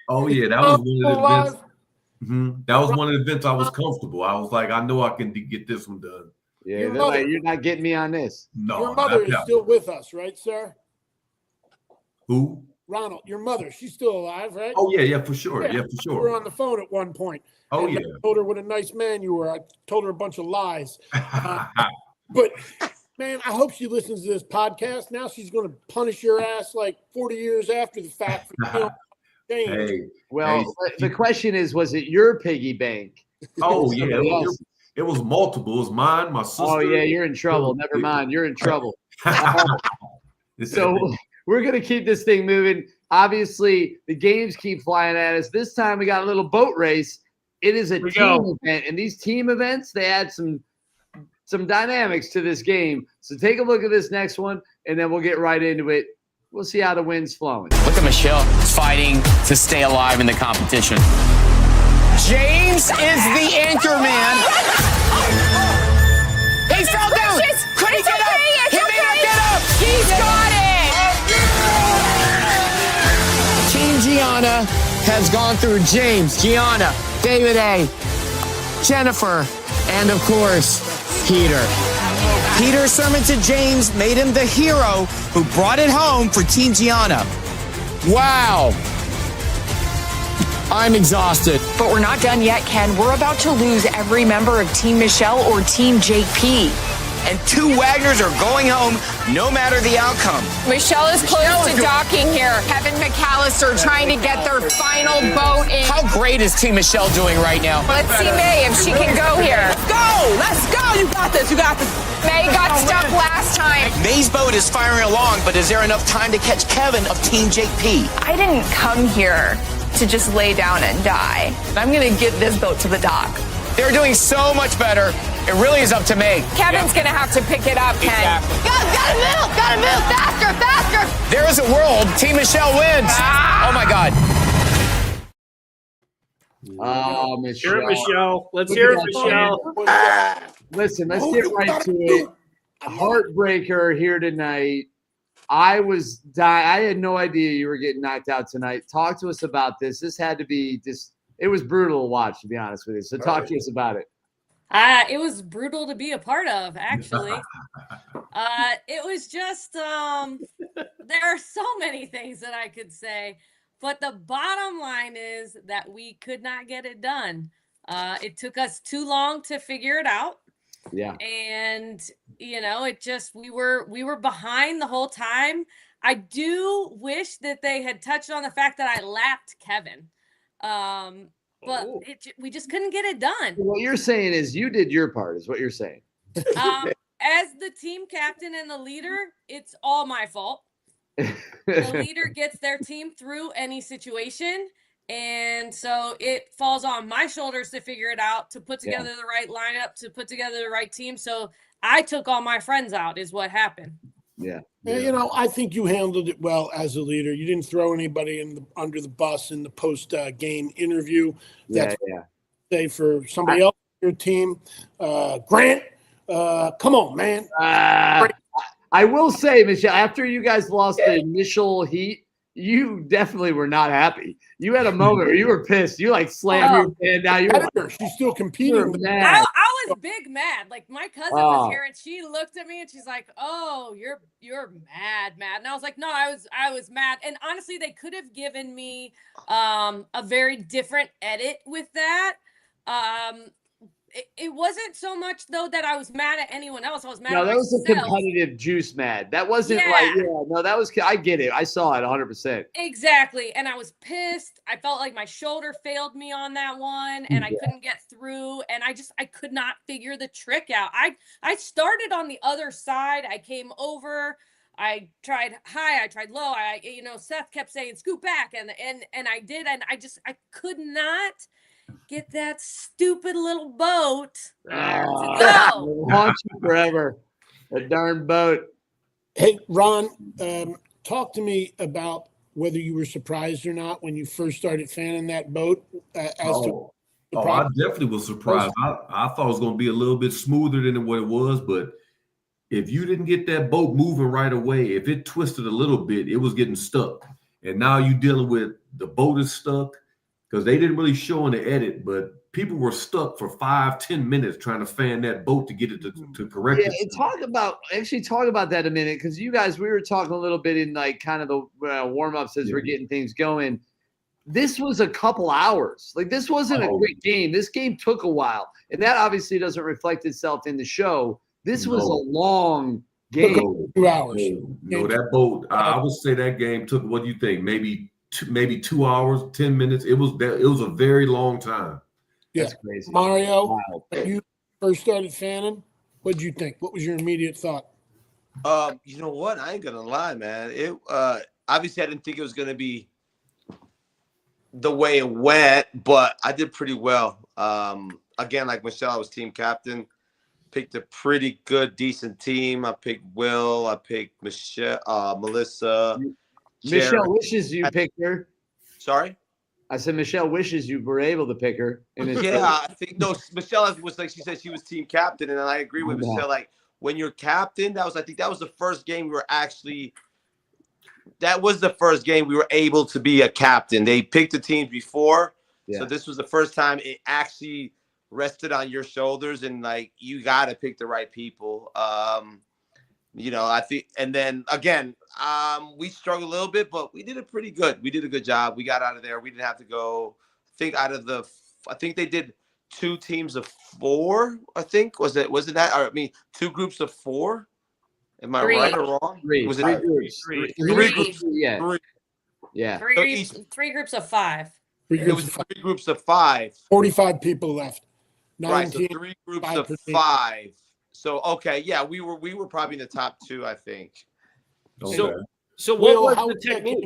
Oh yeah, that was one of the events. That was one of the events I was comfortable. I was like, I know I can get this one done. Yeah, you're not getting me on this. No, your mother is still with us, right, sir? Who? Ronald, your mother. She's still alive, right? Oh yeah, for sure. Yeah, for sure. We were on the phone at one point. Oh and yeah. I told her what a nice man you were. I told her a bunch of lies. But man, I hope she listens to this podcast. Now she's going to punish your ass like 40 years after the fact. The question is, was it your piggy bank? Oh yeah, it was multiple. It was mine, my sister. Oh yeah, you're in trouble. Never mind, you're in trouble. So we're going to keep this thing moving. Obviously, the games keep flying at us. This time we got a little boat race. It is a team event, and these team events, they add some dynamics to this game. So take a look at this next one, and then we'll get right into it. We'll see how the wind's flowing. Look at Michele fighting to stay alive in the competition. James is the anchor man. He fell down. Could he get up? He may not get up. He's got it. Team Gianna has gone through James, Gianna, David A., Jennifer, and of course, Peter. Peter's sermon to James made him the hero who brought it home for Team Gianna. Wow. I'm exhausted. But we're not done yet, Ken. We're about to lose every member of Team Michele or Team Jake P. And 2 Wagners are going home no matter the outcome. Michele is close to docking here. Kevin McAllister trying to get their final boat in. How great is Team Michele doing right now? Let's see May if she can go here. Let's go. You got this. May got stuck last time. May's boat is firing along, but is there enough time to catch Kevin of Team Jake P? I didn't come here to just lay down and die. I'm going to get this boat to the dock. They're doing so much better. It really is up to May. Kevin's going to have to pick it up, Ken. Exactly. Gotta move, faster. There is a world. Team Michele wins. Oh, my God. Oh, Michele. Hear it, Michele. Let's hear it, Michele. Listen, let's get right to it. Heartbreaker here tonight. I was dying. I had no idea you were getting knocked out tonight. Talk to us about this. This had to be it was brutal to watch, to be honest with you. So talk to us about it. It was brutal to be a part of, actually. It was just, there are so many things that I could say, but the bottom line is that we could not get it done. It took us too long to figure it out. Yeah. And, we were behind the whole time. I do wish that they had touched on the fact that I lapped Kevin. But we just couldn't get it done. What you're saying is you did your part, is what you're saying. As the team captain and the leader, it's all my fault. The leader gets their team through any situation. And so it falls on my shoulders to figure it out, to put together the right lineup, to put together the right team. So I took all my friends out is what happened. Yeah. I think you handled it well as a leader. You didn't throw anybody under the bus in the post-game interview. That's say for somebody else on your team. Grant, come on, man. I will say, Michele, after you guys lost the initial heat, you definitely were not happy. You had a moment where you were pissed. You slammed your hand down. You were she's still competing. I was big mad. Like my cousin was here and she looked at me and she's like, "Oh, you're mad." And I was like, "No, I was mad." And honestly, they could have given me a very different edit with that. It wasn't so much though that I was mad at anyone else. I was mad at myself. That was a competitive juice mad. That wasn't that was, I get it. I saw it 100%. Exactly. And I was pissed. I felt like my shoulder failed me on that one and I couldn't get through. And I could not figure the trick out. I started on the other side. I came over. I tried high, I tried low. Seth kept saying scoot back, and I did, and I could not get that stupid little boat to go. Launch you forever. A darn boat. Hey, Ron, talk to me about whether you were surprised or not when you first started fanning that boat. I definitely was surprised. I thought it was going to be a little bit smoother than what it was, but if you didn't get that boat moving right away, if it twisted a little bit, it was getting stuck. And now you're dealing with the boat is stuck, because they didn't really show in the edit, but people were stuck for 5-10 minutes trying to fan that boat to get it to correct it. And talk about that a minute, because you guys, we were talking a little bit in like kind of the warm-ups as we're getting things going. This was a couple hours. Like, this wasn't a quick game. This game took a while, and that obviously doesn't reflect itself in the show. This was a long game. 2 hours. No, that boat, I would say that game took, what do you think, maybe 2 hours, 10 minutes. It was a very long time. Yeah. That's crazy. Mario, when you first started fanning, what did you think? What was your immediate thought? You know what? I ain't gonna lie, man. It obviously I didn't think it was gonna be the way it went, but I did pretty well. Again, like Michele, I was team captain. Picked a pretty good, decent team. I picked Will. I picked Michele, Melissa. Michele wishes you picked her. Sorry? I said Michele wishes you were able to pick her. I think Michele was like, she said she was team captain, and I agree with Michele. Like, when you're captain, I think that was the first game we were able to be a captain. They picked the teams before, so this was the first time it actually rested on your shoulders, and like, you got to pick the right people. I think, and then again, we struggled a little bit, but we did it pretty good. We did a good job. We got out of there. We didn't have to go. I think they did 2 teams of 4. I think wasn't that? Or, 2 groups of 4. Am I right or wrong? 3. Was it 3 groups? 3 groups? Yeah. Yeah. 3 groups of 5. It was 3 groups of 5. 45 people left. Right. So 3 groups of 5. So we were probably in the top 2, I think. So what was how the technique?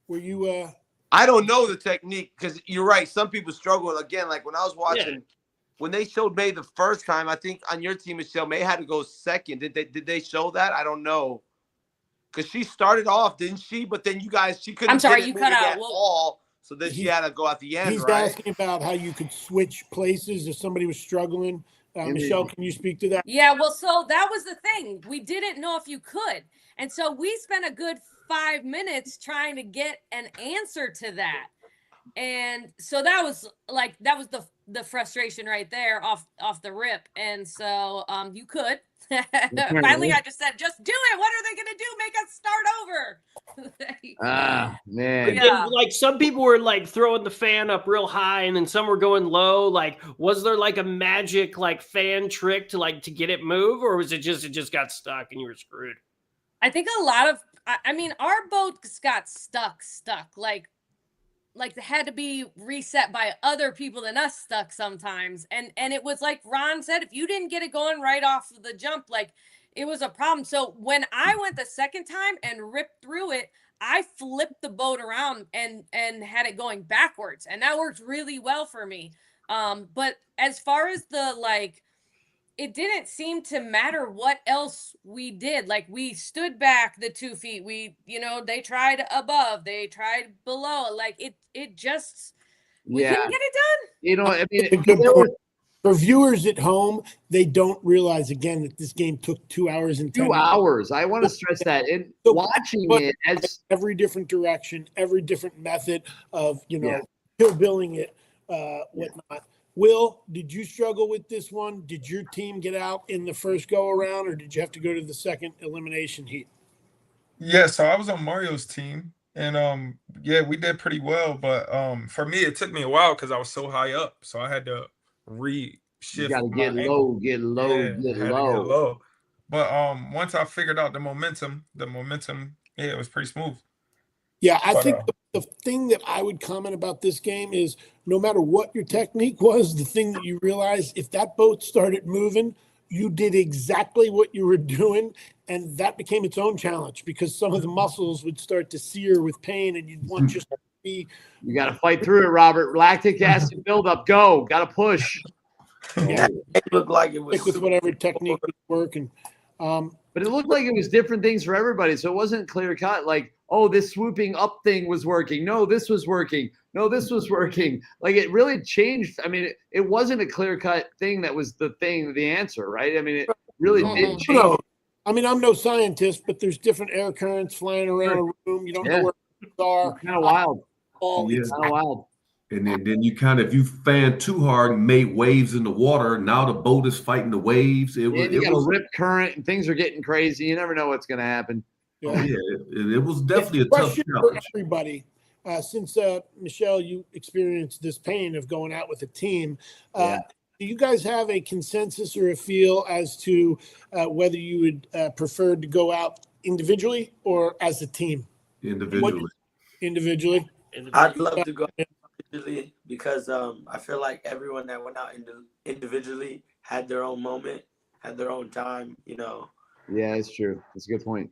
Were you I don't know the technique, because you're right. Some people struggle. Again, like when I was watching, when they showed May the first time, I think on your team, Michele, May had to go second. Did they show that? I don't know. Because she started off, didn't she? But then she couldn't. I'm sorry, you cut out. All. So then she had to go at the end, He's right? asking about how you could switch places if somebody was struggling. Michele, can you speak to that? Yeah, well, so that was the thing. We didn't know if you could. And so we spent a good 5 minutes trying to get an answer to that. And so that was the frustration right there off the rip. And so you could. Finally, I just said, just do it. What are they going to do? Make us start over. Man. Yeah. Like, some people were like throwing the fan up real high, and then some were going low. Like, was there like a magic like fan trick to get it move, or was it just got stuck and you were screwed? I think a lot of, our boats got stuck. Like it had to be reset by other people than us stuck sometimes. And it was like Ron said, if you didn't get it going right off the jump, like, it was a problem. So when I went the second time and ripped through it, I flipped the boat around and had it going backwards. And that worked really well for me. But as far as it didn't seem to matter what else we did. Like, we stood back the 2 feet. They tried above, they tried below. Like, it just, we couldn't get it done. For viewers at home, they don't realize, again, that this game took 2 hours and 10 2 hours. I want to stress that. And watching it as every different direction, every different method of, billing it, whatnot. Will, did you struggle with this one? Did your team get out in the first go around, or did you have to go to the second elimination heat? Yeah, so I was on Mario's team, and we did pretty well. But for me, it took me a while because I was so high up, so I had to shift. You gotta get low. But once I figured out the momentum, it was pretty smooth. Yeah, I think the thing that I would comment about this game is, no matter what your technique was, the thing that you realize, if that boat started moving, you did exactly what you were doing, And that became its own challenge because some of the muscles would start to sear with pain, and you'd want just to be. You got to fight through it, Robert. Lactic acid buildup. Go. Got to push. Yeah, it looked like it was stick with whatever technique was working. But it looked like it was different things for everybody. So it wasn't clear cut like, oh, this swooping up thing was working. No, this was working. No, this was working. Like it really changed. I mean, it wasn't a clear cut thing that was the answer, right? I mean, it really did change. No. I mean, I'm no scientist, but there's different air currents flying around a room. You don't know where they are. Kind of wild. Yeah. Kind of wild. And then you kind of, if you fan too hard and made waves in the water, now the boat is fighting the waves. You got a rip current and things are getting crazy. You never know what's going to happen. Yeah, it was definitely a tough Question for challenge. everybody. Since Michele, you experienced this pain of going out with a team, do you guys have a consensus or a feel as to whether you would prefer to go out individually or as a team? Individually. I'd love to go individually because I feel like everyone that went out individually had their own moment, had their own time, you know. Yeah, it's true. That's a good point.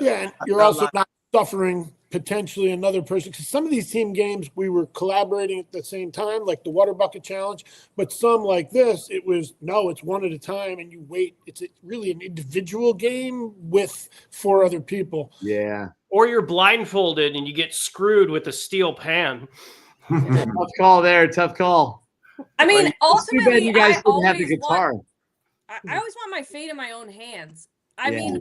Yeah, and you're also not suffering potentially another person, because some of these team games we were collaborating at the same time, like the water bucket challenge, but some like this, it's one at a time and you wait. It's really an individual game with 4 other people. Yeah. Or you're blindfolded and you get screwed with a steel pan. Tough call there. Tough call. I mean, ultimately, too bad you guys didn't have the guitar. I always want my fate in my own hands. I mean,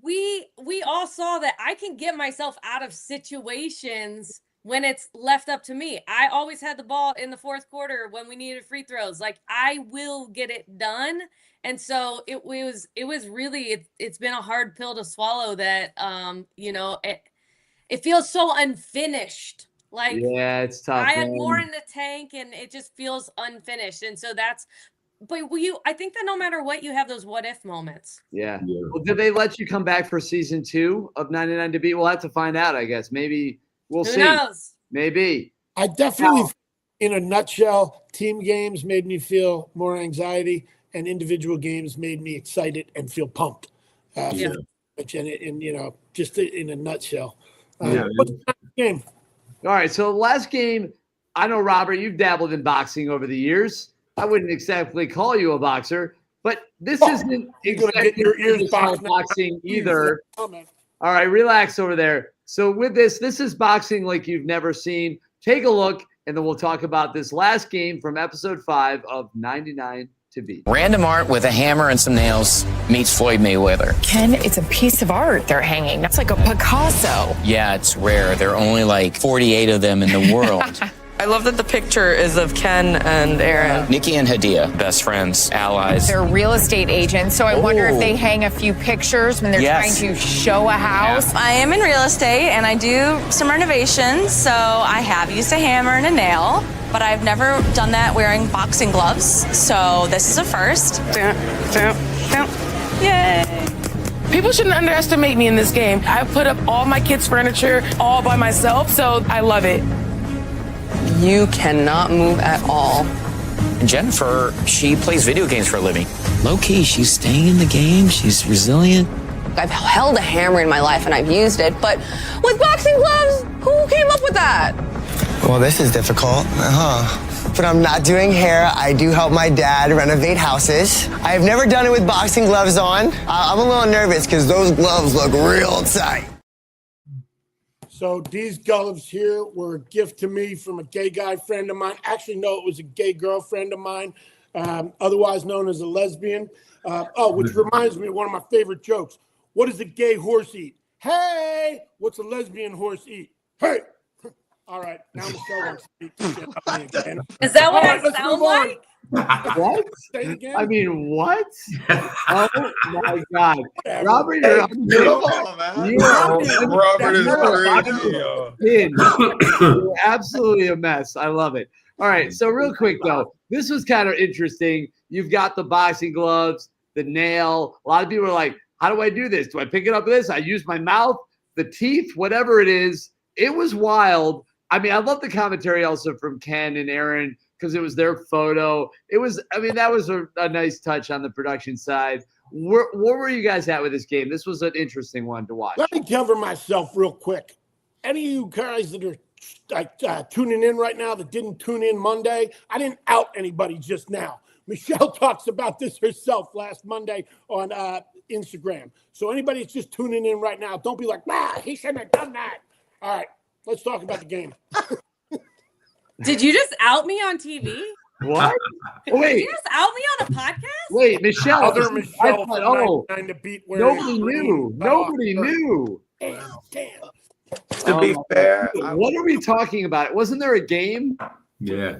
we all saw that I can get myself out of situations when it's left up to me. I always had the ball in the fourth quarter when we needed free throws. Like I will get it done. And so it was really, it's been a hard pill to swallow that, it feels so unfinished. Like, yeah, it's tough. I had more in the tank and it just feels unfinished. And so but I think that no matter what, you have those what if moments. Yeah. Well, did they let you come back for season 2 of 99 to Beat? We'll have to find out, I guess. Maybe we'll see. Who knows? Maybe. I definitely, in a nutshell, team games made me feel more anxiety, and individual games made me excited and feel pumped. And just in a nutshell. What's the next game? All right. So last game, I know, Robert, you've dabbled in boxing over the years. I wouldn't exactly call you a boxer, but this isn't exactly your ears boxing either. All right, relax over there. So with this is boxing like you've never seen. Take a look, and then we'll talk about this last game from episode 5 of 99 to Beat. Random art with a hammer and some nails meets Floyd Mayweather. Ken, it's a piece of art they're hanging. That's like a Picasso. Yeah, it's rare. There are only like 48 of them in the world. I love that the picture is of Ken and Aaron. Nikki and Hadia, best friends, allies. They're real estate agents, so I wonder if they hang a few pictures when they're trying to show a house. I am in real estate and I do some renovations, so I have used a hammer and a nail, but I've never done that wearing boxing gloves, so this is a first. Yay! People shouldn't underestimate me in this game. I put up all my kids' furniture all by myself, so I love it. You cannot move at all. And Jennifer, she plays video games for a living. Low-key, she's staying in the game. She's resilient. I've held a hammer in my life and I've used it, but with boxing gloves, who came up with that? Well, this is difficult, But I'm not doing hair. I do help my dad renovate houses. I have never done it with boxing gloves on. I'm a little nervous because those gloves look real tight. So these gloves here were a gift to me from a gay guy friend of mine. Actually, no, it was a gay girlfriend of mine, otherwise known as a lesbian. Which reminds me of one of my favorite jokes. What does a gay horse eat? Hey! What's a lesbian horse eat? Hey! All right, now Michele wants to speak again. Is that what I let's sound move on. like? What? Say it again. I mean, what? Oh my God, Robert! You're absolutely a mess. I love it. All right, so real quick though, this was kind of interesting. You've got the boxing gloves, the nail. A lot of people are like, "How do I do this? Do I pick it up with this? I use my mouth, the teeth, whatever it is." It was wild. I mean, I love the commentary also from Ken and Aaron, because it was their photo. That was a nice touch on the production side. What were you guys at with this game? This was an interesting one to watch. Let me cover myself real quick. Any of you guys that are tuning in right now that didn't tune in Monday, I didn't out anybody just now. Michele talks about this herself last Monday on Instagram. So anybody that's just tuning in right now, don't be like, he shouldn't have done that. All right, let's talk about the game. Did you just out me on TV? What? Did you just out me on a podcast? Wait, Michele. Other Michele from 99 to Beat. Nobody knew. Nobody knew. Damn. To be fair, what are we talking about? Wasn't there a game? Yeah.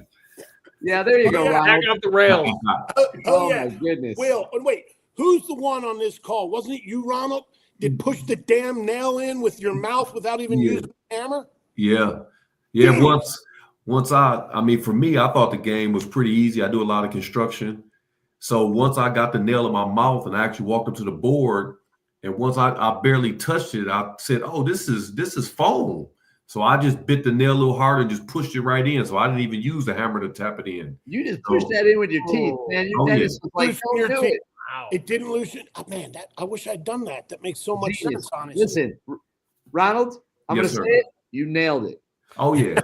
Yeah, there you go, Back Ronald. up the rails. Oh, yeah. my goodness. Will, and wait, who's the one on this call? Wasn't it you, Ronald? Did push the damn nail in with your mouth without even using the hammer? Yeah. Once I mean, for me, I thought the game was pretty easy. I do a lot of construction. So once I got the nail in my mouth and I actually walked up to the board, and once I barely touched it, I said, oh, this is foam. So I just bit the nail a little harder and just pushed it right in. So I didn't even use the hammer to tap it in. You just pushed that in with your teeth, man. Your dentist was like, don't do it. Wow. It didn't loosen. Oh, man, I wish I'd done that. That makes so much sense, honestly. Listen, Ronald, I'm going to say it. You nailed it. Oh, yeah.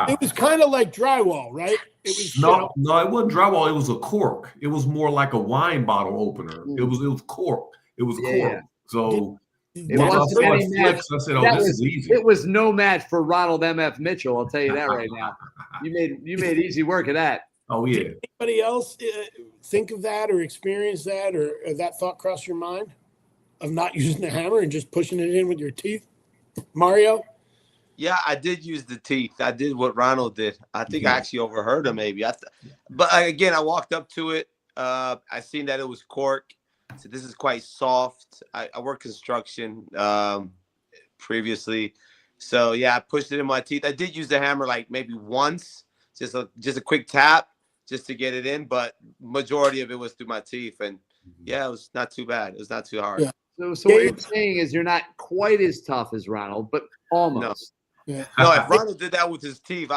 It was kind of like drywall, right? It was no, it wasn't drywall. It was a cork. It was more like a wine bottle opener. It was cork. It was cork. So it wasn't any match. I said, "Oh, this is easy." It was no match for Ronald M.F. Mitchell. I'll tell you that right now. You made easy work of that. Oh yeah. Did anybody else think of that or experience that or that thought cross your mind of not using the hammer and just pushing it in with your teeth, Mario? Yeah, I did use the teeth. I did what Ronald did. I think I actually overheard him maybe. But again, I walked up to it. I seen that it was cork. So this is quite soft. I worked construction previously. So yeah, I pushed it in my teeth. I did use the hammer like maybe once, just a quick tap just to get it in, but majority of it was through my teeth. And yeah, it was not too bad. It was not too hard. Yeah. So what you're saying is you're not quite as tough as Ronald, but almost. No, if Ronald did that with his teeth,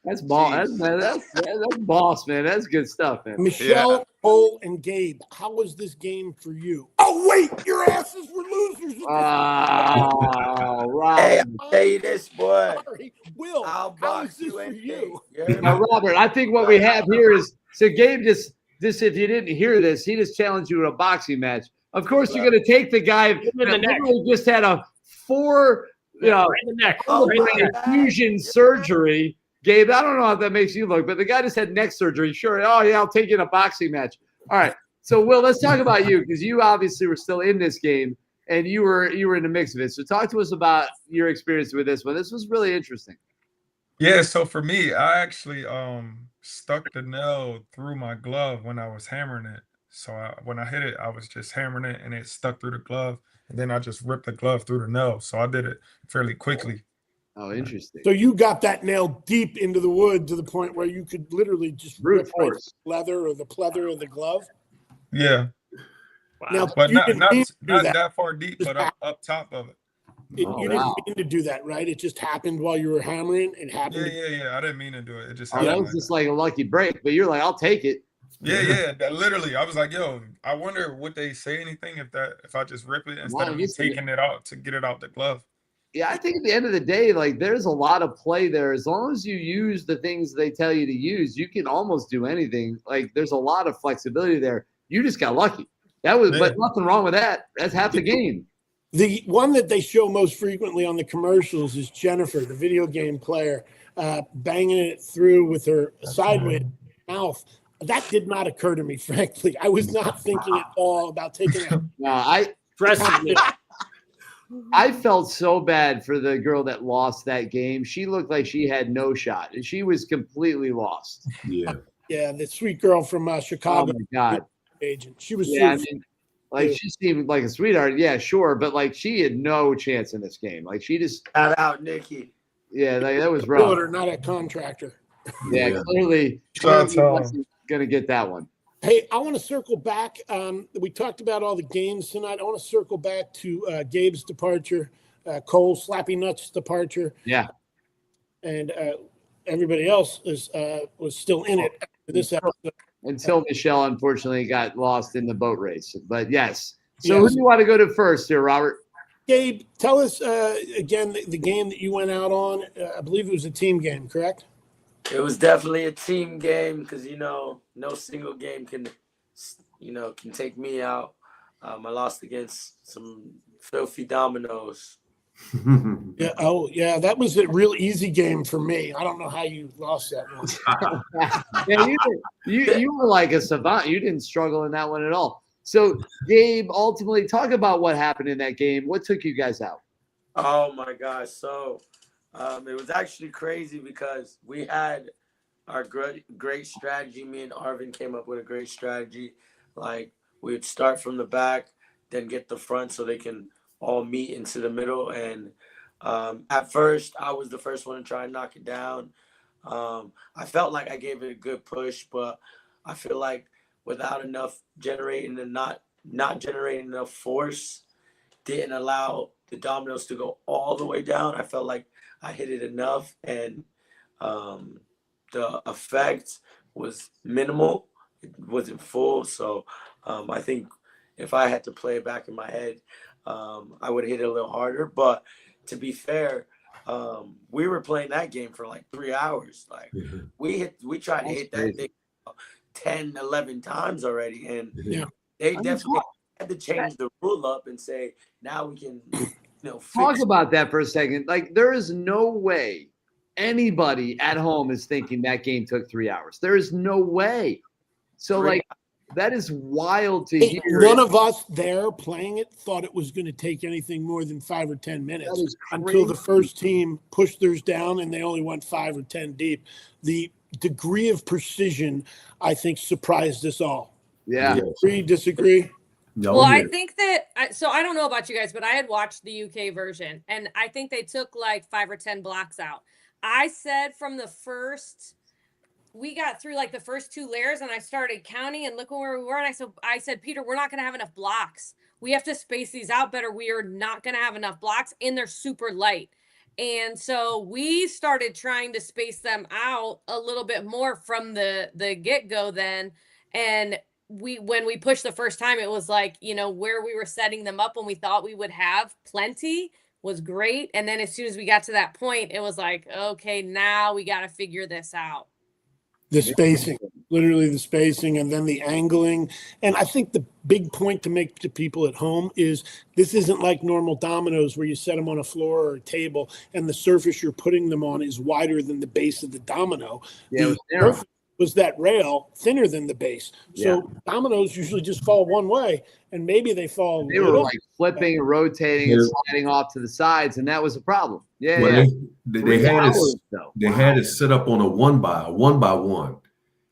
that's boss. That's boss, man. That's good stuff, man. Michele, Cole, and Gabe, how was this game for you? Oh wait, your asses were losers. Oh, right. Hey, I'll tell you this, boy. Sorry. Will, how is this for you? Now, Robert, I think what we have here is so Gabe just if you didn't hear this, he just challenged you to a boxing match. Of course, you're going to take the guy that literally just had a fusion surgery. Gabe, I don't know how that makes you look, but the guy just had neck surgery. Sure. Oh, yeah, I'll take you in a boxing match. All right. So, Will, let's talk about you because you obviously were still in this game and you were in the mix of it. So talk to us about your experience with this one. This was really interesting. Yeah, so for me, I actually stuck the nail through my glove when I was hammering it. So when I hit it, I was just hammering it and it stuck through the glove. And then I just ripped the glove through the nail. So I did it fairly quickly. Oh, interesting. So you got that nail deep into the wood to the point where you could literally just rip right the leather or the pleather of the glove? Yeah. Wow. Now, but not that. that far deep, but up top of it. You didn't mean to do that, right? It just happened while you were hammering. It happened. Yeah. I didn't mean to do it. It just that was just like a lucky break, but you're like, I'll take it. Yeah. Literally, I was like, yo, I wonder would they say anything if I just rip it instead of me taking it out to get it out the glove. Yeah, I think at the end of the day, like there's a lot of play there. As long as you use the things they tell you to use, you can almost do anything. Like there's a lot of flexibility there. You just got lucky. But nothing wrong with that. That's half the game. The one that they show most frequently on the commercials is Jennifer, the video game player, banging it through with her sideways mouth. That did not occur to me, frankly. I was not thinking at all about taking it. No, I felt so bad for the girl that lost that game. She looked like she had no shot, and she was completely lost. Yeah. Yeah, the sweet girl from Chicago. Oh, my God. Agent. She was she seemed like a sweetheart. Yeah, sure. But, like, she had no chance in this game. Like, she just – shout out, Nikki. Yeah, that was rough. Builder, not a contractor. Yeah, clearly wasn't going to get that one. Hey, I want to circle back. We talked about all the games tonight. I want to circle back to Gabe's departure, Cole, Slappy Nutz' departure. Yeah. And everybody else was still in it after this episode. Until Michele, unfortunately, got lost in the boat race. But, yes, So who do you want to go to first here, Robert? Gabe, tell us again the game that you went out on. I believe it was a team game, correct? It was definitely a team game because, no single game can take me out. I lost against some filthy dominoes. Yeah. Oh, yeah. That was a real easy game for me. I don't know how you lost that one. Yeah, you were like a savant. You didn't struggle in that one at all. So, Gabe, ultimately, talk about what happened in that game. What took you guys out? Oh my gosh! So it was actually crazy because we had our great strategy. Me and Arvin came up with a great strategy. Like we would start from the back, then get the front so they can all meet into the middle. And at first, I was the first one to try and knock it down. I felt like I gave it a good push, but I feel like without enough generating and not generating enough force, didn't allow the dominoes to go all the way down. I felt like I hit it enough, and the effect was minimal. It wasn't full. So I think if I had to play it back in my head, I would hit it a little harder. But to be fair, we were playing that game for like 3 hours. Like we tried to hit that thing 10, 11 times already. And they definitely had to change the rule up and say, now we can, talk about that for a second. Like, there is no way anybody at home is thinking that game took 3 hours. There is no way. So, like, that is wild to hear. None of us there playing it thought it was going to take anything more than 5 or 10 minutes until the first team pushed theirs down and they only went 5 or 10 deep. The degree of precision, I think, surprised us all. Yeah. Agree, disagree? Well, I think that, so I don't know about you guys, but I had watched the UK version and I think they took like 5 or 10 blocks out. I said from the first, we got through like the first 2 layers and I started counting and looking where we were. And I said, Peter, we're not going to have enough blocks. We have to space these out better. We are not going to have enough blocks and they're super light. And so we started trying to space them out a little bit more from the get-go then. And when we pushed the first time, it was like, where we were setting them up when we thought we would have plenty was great. And then as soon as we got to that point, it was like, okay, now we got to figure this out. The spacing, literally the spacing, and then the angling. And I think the big point to make to people at home is this isn't like normal dominoes where you set them on a floor or a table and the surface you're putting them on is wider than the base of the domino. Yeah, the surface was that rail thinner than the base. So dominoes usually just fall one way, and maybe they fall. They were like flipping and rotating and sliding off to the sides, and that was a problem. They had it set up on a one by one.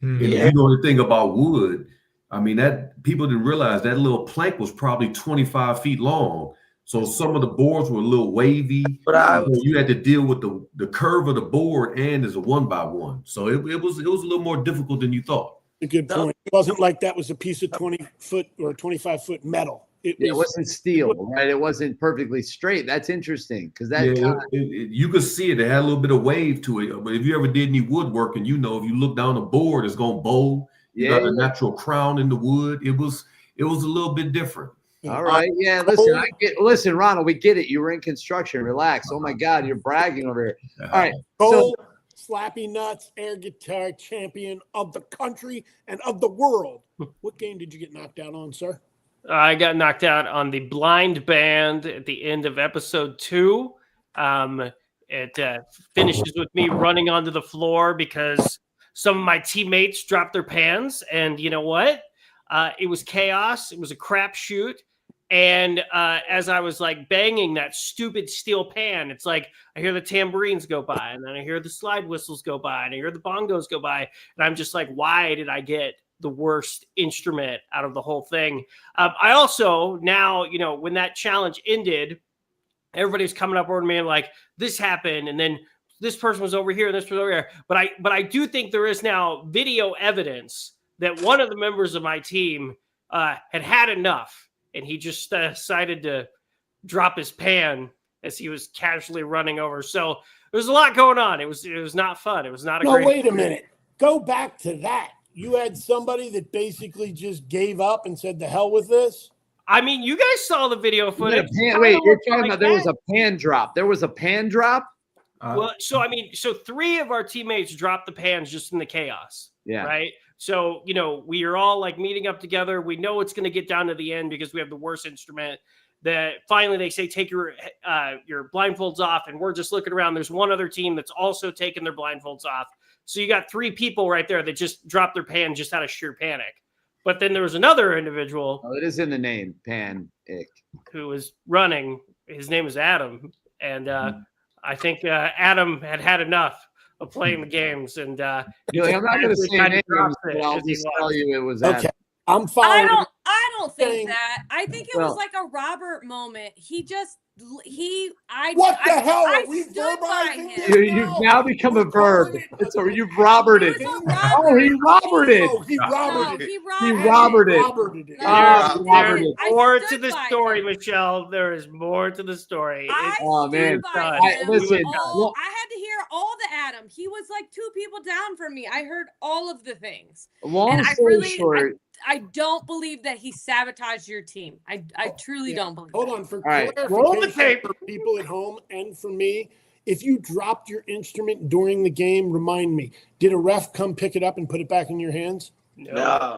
And you know the thing about wood, I mean, that people didn't realize that little plank was probably 25 feet long. So some of the boards were a little wavy. But you had to deal with the curve of the board and as a 1x1. So it was a little more difficult than you thought. A good point. It wasn't like that was a piece of 20-foot or 25-foot metal. It wasn't steel, right? It wasn't perfectly straight. That's interesting because that you could see it. It had a little bit of wave to it. But if you ever did any woodwork, and if you look down the board, it's gonna bow. You got a natural crown in the wood. It was a little bit different. All right. Yeah. Listen, Ronald, we get it. You were in construction. Relax. Oh my God, you're bragging over here. All right. So, Slappy Nutz, air guitar champion of the country and of the world. What game did you get knocked out on, sir? I got knocked out on the blind band at the end of episode 2. It finishes with me running onto the floor because some of my teammates dropped their pans. And you know what? It was chaos. It was a crapshoot. And as I was like banging that stupid steel pan, it's like I hear the tambourines go by, and then I hear the slide whistles go by, and I hear the bongos go by. And I'm just like, why did I get the worst instrument out of the whole thing? I also now, when that challenge ended, everybody's coming up over to me and like, this happened, and then this person was over here and this was over here. But I do think there is now video evidence that one of the members of my team had enough. And he just decided to drop his pan as he was casually running over. So there was a lot going on. It was not fun. It was not a great. Wait a minute. Go back to that. You had somebody that basically just gave up and said, "The hell with this." I mean, you guys saw the video footage. Wait, you're talking about there was a pan drop. There was a pan drop? Well, so I mean, so 3 of our teammates dropped the pans just in the chaos. Yeah. Right. So, you know, we are all like meeting up together. We know it's going to get down to the end because we have the worst instrument. That finally they say, take your blindfolds off. And we're just looking around. There's one other team that's also taking their blindfolds off. So you got 3 people right there that just dropped their pan just out of sheer panic. But then there was another individual. Oh, it is in the name, Panic. Who was running. His name is Adam. And I think Adam had enough of playing the games. And I'm not going to say names, but I'll just tell you it was okay. Adam. I'm following. I don't think that. I think it was like a Robert moment. What the hell? Are we verbalizing this? You've now become a verb. You've Roberted. Oh, he Roberted. Oh, he Roberted. He Roberted. More to the story, Michele. There is more to the story. Oh, man. Listen. I had to hear all the Adam. He was like 2 people down from me. I heard all of the things. Long story short. I don't believe that he sabotaged your team. I truly don't believe Hold that. on. For clarification for people at home and for me, if you dropped your instrument during the game, remind me, did a ref come pick it up and put it back in your hands? No.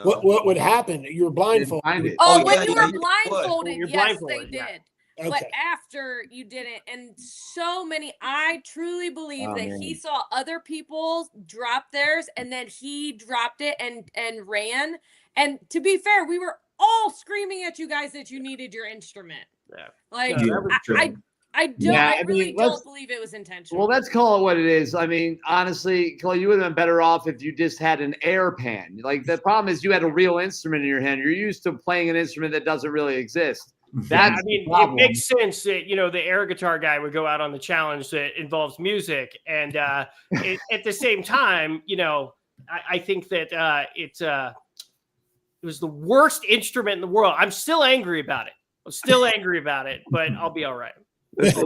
What would happen? You were blindfolded. When you were blindfolded, yes, they did. Okay. But after you didn't, and so many, I truly believe that he saw other people drop theirs, and then he dropped it and ran. And to be fair, we were all screaming at you guys that you needed your instrument. Yeah. Like I really don't believe it was intentional. Well, let's call it what it is. I mean, honestly, Cole, you would have been better off if you just had an air pan. Like, the problem is you had a real instrument in your hand. You're used to playing an instrument that doesn't really exist. That's it makes sense that, you know, the air guitar guy would go out on the challenge that involves music. And at the same time, you know, I think that it was the worst instrument in the world. I'm still angry about it. But I'll be all right. At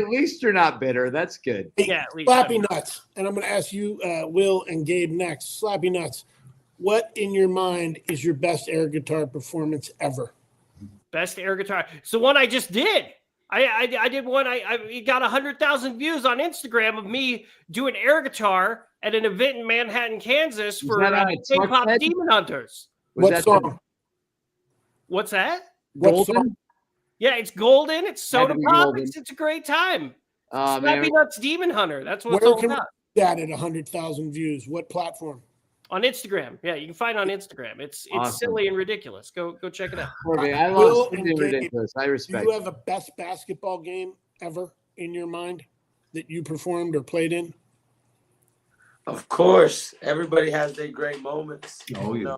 least you're not bitter. That's good. Yeah, at least Slappy Nutz. And I'm going to ask you, Will and Gabe, next. Slappy Nutz, what in your mind is your best air guitar performance ever? Best air guitar. It's the one I just did. I did one. I got 100,000 views on Instagram of me doing air guitar at an event in Manhattan, Kansas for K-pop Demon Hunters. What song? What's that? What song? Yeah, it's golden. It's soda pop. It's a great time. Slappy Nutz Demon Hunter. That's what it's all about. That at 100,000 views. What platform? On Instagram. Yeah, you can find it on Instagram. It's awesome. Silly and ridiculous. Go check it out. I love silly and ridiculous. I respect. Do you have a best basketball game ever in your mind that you performed or played in? Of course. Everybody has their great moments. Oh, yeah.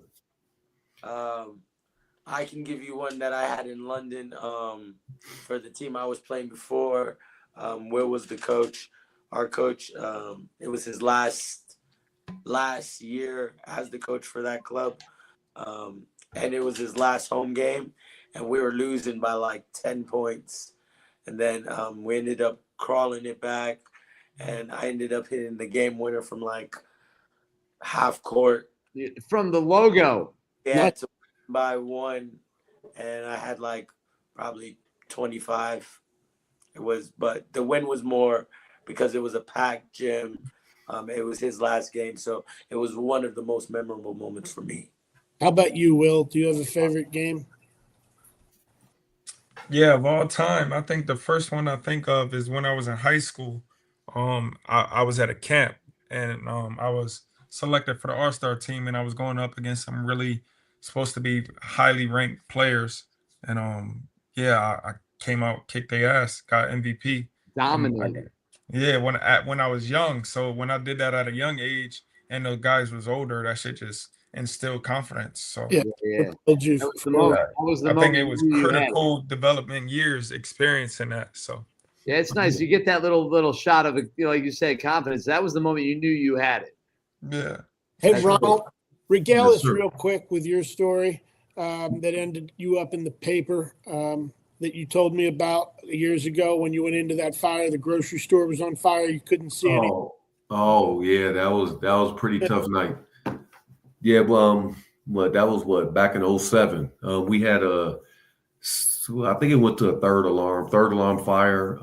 I can give you one that I had in London for the team I was playing before. Will was the coach. Our coach, it was his last year as the coach for that club. And it was his last home game. And we were losing by like 10 points. And then we ended up crawling it back. And I ended up hitting the game winner from like half court. From the logo. Yeah, by 1, and I had like probably 25. But the win was more because it was a packed gym. It was his last game, so it was one of the most memorable moments for me. How about you, Will? Do you have a favorite game? Yeah, of all time, I think the first one I think of is when I was in high school. I was at a camp, and I was selected for the All-Star team, and I was going up against some really supposed to be highly ranked players, and I came out, kicked their ass, got MVP, dominated. When I was young, so when I did that at a young age, and the guys was older, that shit just instilled confidence. So yeah. I think it was critical development years experiencing that. So yeah, it's nice. You get that little shot of it, like you said, confidence. That was the moment you knew you had it. Yeah. Hey, Ronald. Regale us real quick with your story that ended you up in the paper that you told me about years ago when you went into that fire. The grocery store was on fire. You couldn't see anything. Oh yeah, that was a pretty tough night. Yeah, that was back in 07. We had I think it went to a third alarm fire.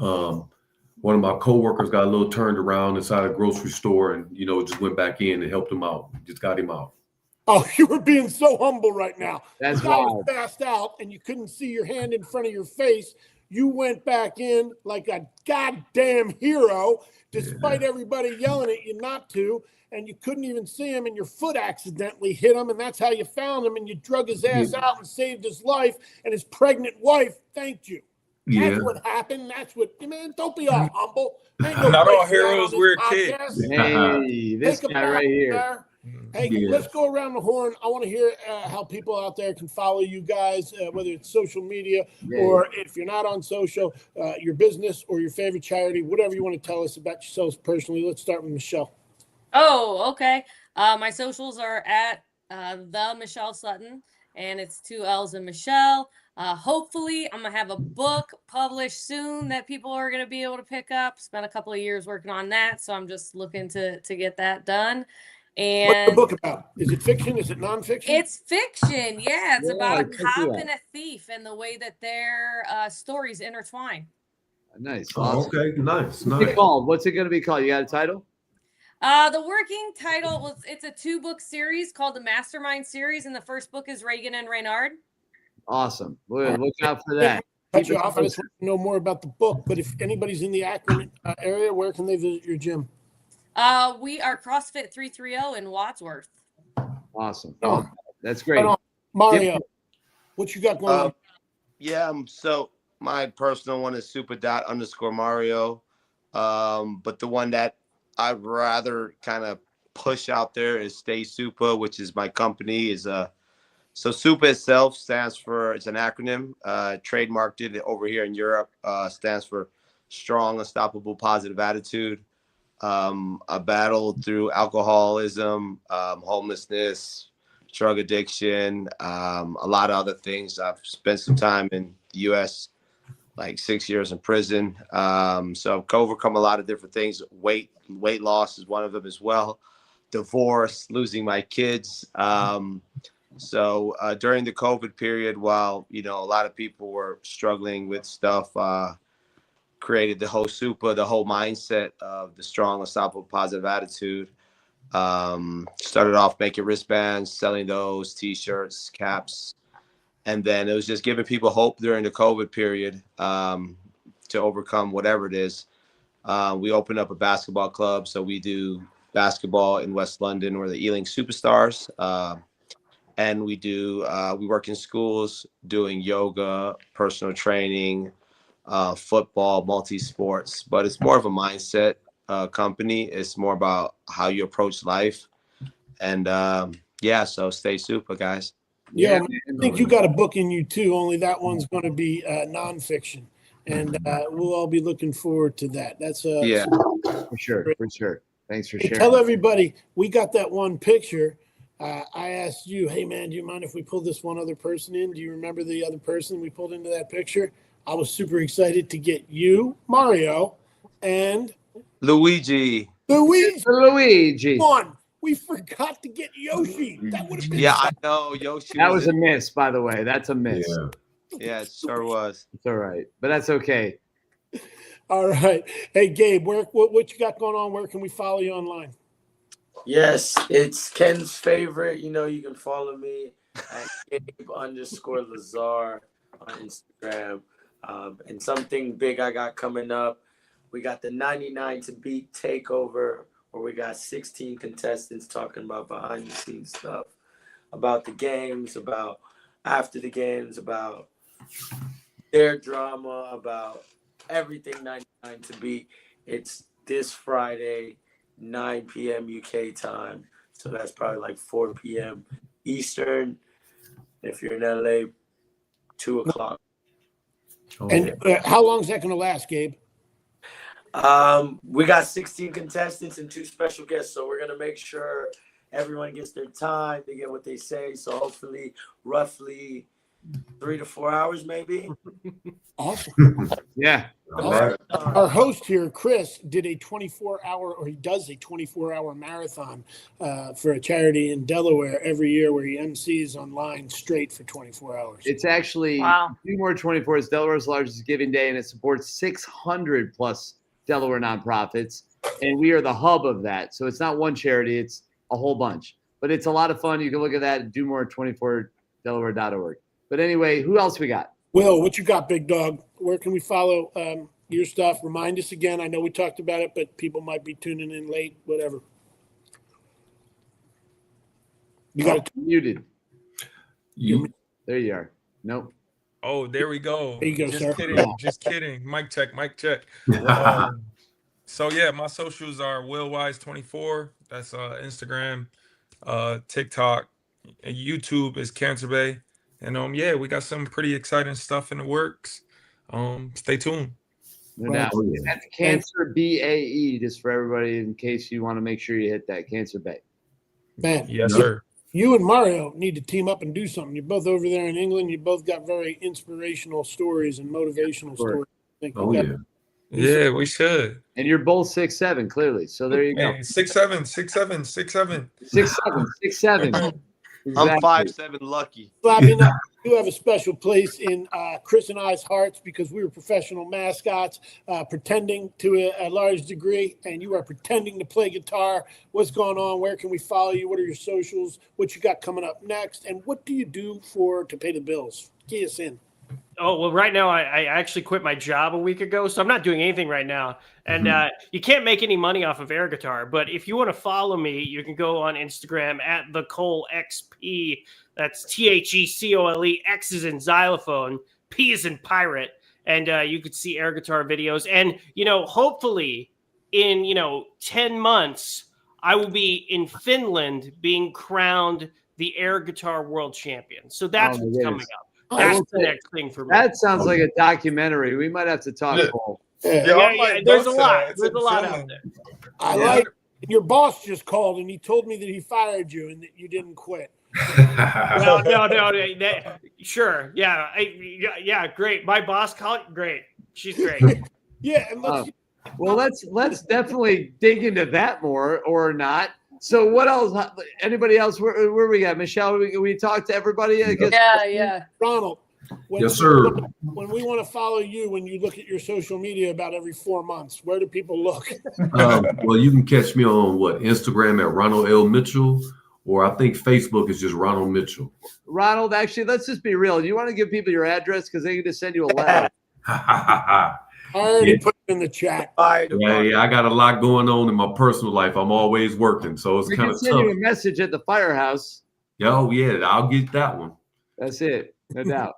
One of my coworkers got a little turned around inside a grocery store and, just went back in and helped him out. Just got him out. Oh, you were being so humble right now. That's the guy was wild. passed out and you couldn't see your hand in front of your face. You went back in like a goddamn hero, despite everybody yelling at you not to, and you couldn't even see him, and your foot accidentally hit him, and that's how you found him, and you drug his ass out and saved his life, and his pregnant wife thanked you. Yeah. That's what happened. That's what, man, don't be all humble. Not all heroes wear capes. Hey, this guy right here. Hey, let's go around the horn. I want to hear how people out there can follow you guys, whether it's social media or if you're not on social, your business or your favorite charity, whatever you want to tell us about yourselves personally. Let's start with Michele. Oh, okay. My socials are at the Michele Sutton, and it's 2 L's in Michele. Hopefully, I'm gonna have a book published soon that people are gonna be able to pick up. Spent a couple of years working on that, so I'm just looking to get that done. And what's the book about? Is it fiction? Is it nonfiction? It's fiction. Yeah, it's about a I can see cop that. and a thief and the way that their stories intertwine. Nice. Oh, Awesome. okay. Nice. What's it called? What's it going to be called? You got a title? The working title was it's a 2-book series called the Mastermind series, and the first book is Reagan and Reynard. Awesome. Look out for that. Cut you off. I just want to know more about the book. But if anybody's in the Akron area, where can they visit your gym? We are CrossFit 330 in Wadsworth. Awesome. Oh, that's great. Mario, what you got going on? Yeah, so my personal one is super._Mario. But the one that I'd rather kind of push out there is Stay Super, which is my company. So Super itself stands for, it's an acronym, trademarked it over here in Europe, stands for Strong, Unstoppable, Positive Attitude. I battled through alcoholism, homelessness, drug addiction, a lot of other things. I've spent some time in the U.S., like 6 years in prison. So I've overcome a lot of different things. Weight loss is one of them as well. Divorce, losing my kids. So during the COVID period, while, a lot of people were struggling with stuff, created the whole super, the whole mindset of the strong, unstoppable, positive attitude. Started off making wristbands, selling those, T-shirts, caps. And then it was just giving people hope during the COVID period to overcome whatever it is. We opened up a basketball club. So we do basketball in West London. We're the Ealing Superstars. And we work in schools doing yoga, personal training, football, multi-sports, but it's more of a mindset company. It's more about how you approach life. And so Stay Super, guys. Yeah, I think you got a book in you too, only that one's going to be nonfiction. And we'll all be looking forward to that. That's for sure. Thanks for sharing. Tell everybody, we got that one picture. I asked you, hey man, do you mind if we pull this one other person in? Do you remember the other person we pulled into that picture? I was super excited to get you, Mario, and Luigi. One. We forgot to get Yoshi. That would have been. Yeah, I know. Yoshi. That was a miss, by the way. That's a miss. Yeah, it sure was. It's all right, but that's okay. All right. Hey, Gabe, what you got going on? Where can we follow you online? Yes, it's Ken's favorite. You can follow me at Gabe_Lazar on Instagram. And something big I got coming up. We got the 99 to Beat takeover, where we got 16 contestants talking about behind the scenes stuff, about the games, about after the games, about their drama, about everything 99 to Beat. It's this Friday, 9 p.m. UK time. So that's probably like 4 p.m. Eastern. If you're in LA, 2 o'clock. And how long is that going to last, Gabe? We got 16 contestants and 2 special guests, so we're going to make sure everyone gets their time, they get what they say. So hopefully, roughly 3 to 4 hours, maybe. Awesome. Yeah. Our host here, Chris, did a 24-hour, or he does a 24-hour marathon for a charity in Delaware every year where he MCs online straight for 24 hours. It's actually Do More 24 is Delaware's largest giving day, and it supports 600 plus Delaware nonprofits. And we are the hub of that. So it's not one charity, it's a whole bunch. But it's a lot of fun. You can look at that at domore24delaware.org. But anyway, who else we got? Will, what you got, big dog? Where can we follow your stuff? Remind us again. I know we talked about it, but people might be tuning in late, whatever. You got it muted. There you are. Nope. Oh, there we go. There you go, just sir. kidding. Just kidding. Mic check. So yeah, my socials are WillWise24. That's Instagram, TikTok, and YouTube is Cancer Bay. And yeah, we got some pretty exciting stuff in the works. Stay tuned. No doubt. That's Cancer BAE, just for everybody in case you want to make sure you hit that Cancer Bay. Man, yes, sir. You and Mario need to team up and do something. You're both over there in England. You both got very inspirational stories and motivational stories. Yeah, we should. And you're both 6'7", clearly. So there you go. 6'7", 6'7", 6'7". 6'7". I'm 5'7", lucky. Slappy, you have a special place in Chris and I's hearts because we were professional mascots, pretending to a large degree, and you are pretending to play guitar. What's going on? Where can we follow you? What are your socials? What you got coming up next? And what do you do to pay the bills? Key us in. Oh, well, right now I actually quit my job a week ago, so I'm not doing anything right now. And you can't make any money off of air guitar. But if you want to follow me, you can go on Instagram at @TheColeXP. That's THECOLE. X is in xylophone, P is in pirate. And you could see air guitar videos. And, hopefully in, 10 months, I will be in Finland being crowned the air guitar world champion. So that's what's coming up. That's the next thing for me. That sounds like a documentary. We might have to talk. Yeah, there's a lot. There's a lot out there. I like your boss just called and he told me that he fired you and that you didn't quit. No. Sure. Yeah. Yeah. Great. My boss called. Great. She's great. Yeah. And let's definitely dig into that more or not. So what else? Anybody else? Where we got? Michele, we talked to everybody? Yeah. Ronald. Yes, sir. When we want to follow you, when you look at your social media about every 4 months, where do people look? Well, you can catch me on Instagram at Ronald L. Mitchell, or I think Facebook is just Ronald Mitchell. Ronald, actually, let's just be real. Do you want to give people your address because they can just send you a letter? I already put it in the chat. Yeah, I got a lot going on in my personal life. I'm always working, so it's kind of tough. We can send you a message at the firehouse. Oh, yeah, I'll get that one. That's it, no doubt.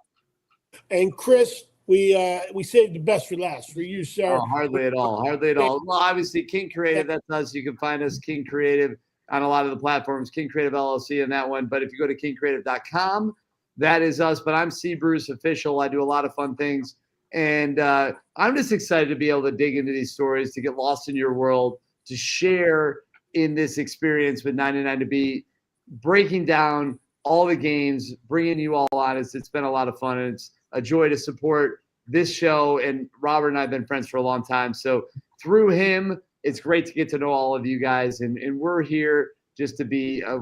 And Chris, we saved the best for last for you, sir. Oh, hardly at all. Well, obviously, King Creative, that's us. You can find us, King Creative, on a lot of the platforms, King Creative LLC and that one. But if you go to kingcreative.com, that is us. But I'm C. Bruce Official. I do a lot of fun things. And I'm just excited to be able to dig into these stories, to get lost in your world, to share in this experience with 99 to Beat, breaking down all the games, bringing you all on. It's been a lot of fun, and it's a joy to support this show. And Robert and I have been friends for a long time. So through him, it's great to get to know all of you guys. And we're here just to be a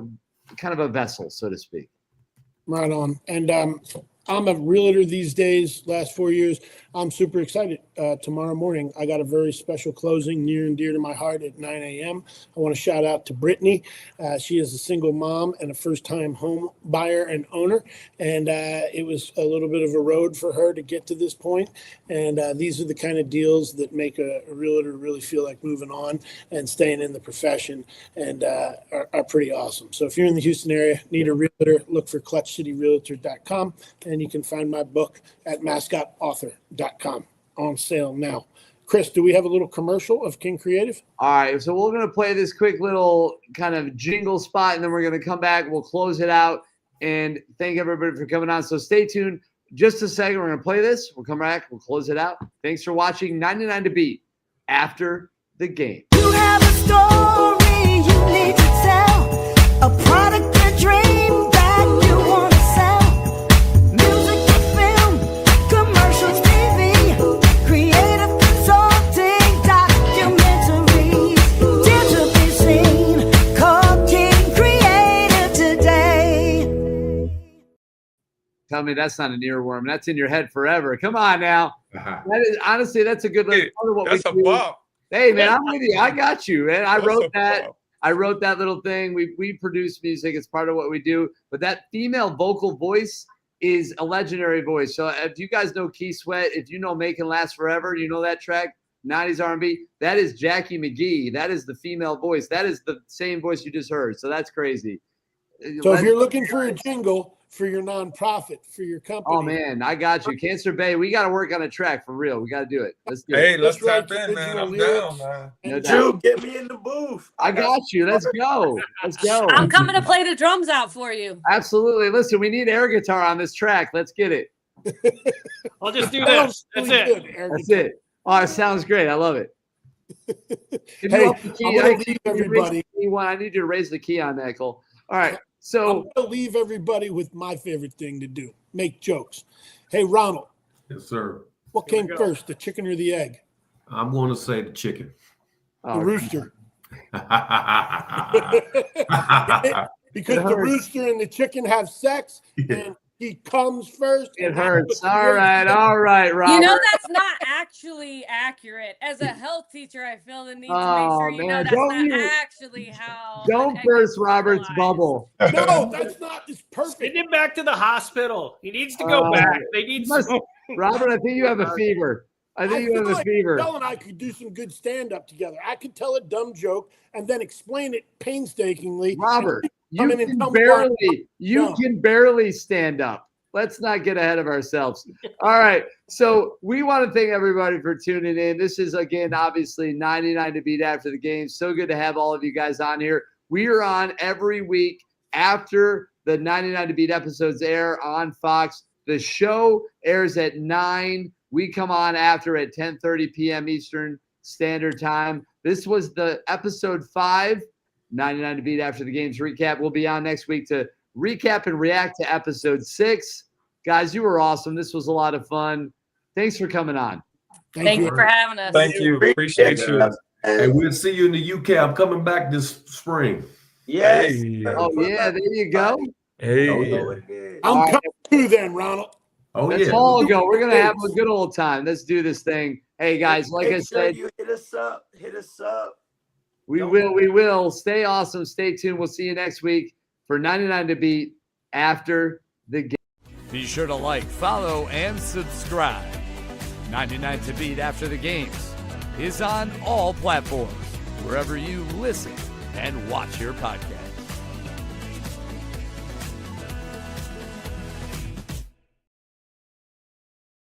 kind of a vessel, so to speak. Right on. And I'm a realtor these days, last 4 years. I'm super excited. Tomorrow morning, I got a very special closing near and dear to my heart at 9 a.m. I want to shout out to Brittany. She is a single mom and a first-time home buyer and owner. And it was a little bit of a road for her to get to this point. And these are the kind of deals that make a realtor really feel like moving on and staying in the profession, and are pretty awesome. So if you're in the Houston area, need a realtor, look for clutchcityrealtor.com. And you can find my book at mascotauthor.com on sale now. Chris, do we have a little commercial of King Creative? All right, so we're going to play this quick little kind of jingle spot, and then we're going to come back. We'll close it out, and thank everybody for coming on. So stay tuned. Just a second, we're going to play this. We'll come back. We'll close it out. Thanks for watching 99 to Beat after the game. You have a story you need to tell, a product, a dream that you want to sell. Music, film, commercials, TV, creative tell me that's not an earworm. That's in your head forever. Come on now. That is honestly, that's a good little part of what That's we a do. bop. Hey man, I'm with you. I got you, man. I That's wrote a that. bop. I wrote that little thing. We produce music. It's part of what we do. But that female vocal voice is a legendary voice. So if you guys know Key Sweat, if you know Make It Last Forever, you know that track, 90s R&B, that is Jackie McGee. That is the female voice. That is the same voice you just heard. So that's crazy. So if you're looking for a jingle for your nonprofit, for your company. Oh man, I got you. Cancer Bay, we got to work on a track for real. We got to do it. Let's do it. Hey, let's Write tap in, man. original I'm lyrics. down, man. No Drew, doubt. get me in the booth. I got you. Let's go. Let's go. I'm coming to play the drums out for you. Absolutely. Listen, we need air guitar on this track. Let's get it. I'll just do this. That's it. That's it. Oh, it sounds great. I love it. Can you Hey, up the key? I'm gonna I leave need you to raise everybody. the key one. I need you to raise the key on that, Cole. All right. So I'm going to leave everybody with my favorite thing to do, make jokes. Hey, Ronald, Yes, sir. what came first, the chicken or the egg? I'm going to say the chicken. The rooster. Because It the hurts. rooster and the chicken have sex, and he comes first. it and hurts. that's All right, Robert. You know that's not actually accurate. As a health teacher, I feel the need to make Oh, sure you know man. that's Don't not you- actually how. Don't burst Robert's bubble. No, that's not. It's perfect. Send him back to the hospital. He needs to go back. They need You must- some. Robert, I think you have a fever. I think you have a like fever. Michele and I could do some good stand-up together. I could tell a dumb joke and then explain it painstakingly. Robert, Come you in and can tell me why- barely stand up. Let's not get ahead of ourselves. All right. So we want to thank everybody for tuning in. This is, again, obviously 99 to beat after the game. So good to have all of you guys on here. We are on every week after the 99 to beat episodes air on Fox. The show airs at 9. We come on after at 10:30 p.m. Eastern Standard Time. This was the episode 5, 99 to beat after the games recap. We'll be on next week to recap and react to episode 6. Guys, you were awesome. This was a lot of fun. Thanks for coming on. Thank you for having us. Thank you. Appreciate you. Hey, we'll see you in the UK. I'm coming back this spring. Yes. Hey. Oh, yeah, there you go. Hey. I'm All right. coming too then, Ronald. Oh, Let's yeah. all go. We're going to have a good old time. Let's do this thing. Hey, guys, like I Make sure said, you hit us up. Hit us up. we will. Stay awesome. Stay tuned. We'll see you next week for 99 to beat after the game. Be sure to like, follow, and subscribe. 99 to beat after the games is on all platforms, wherever you listen and watch your podcast.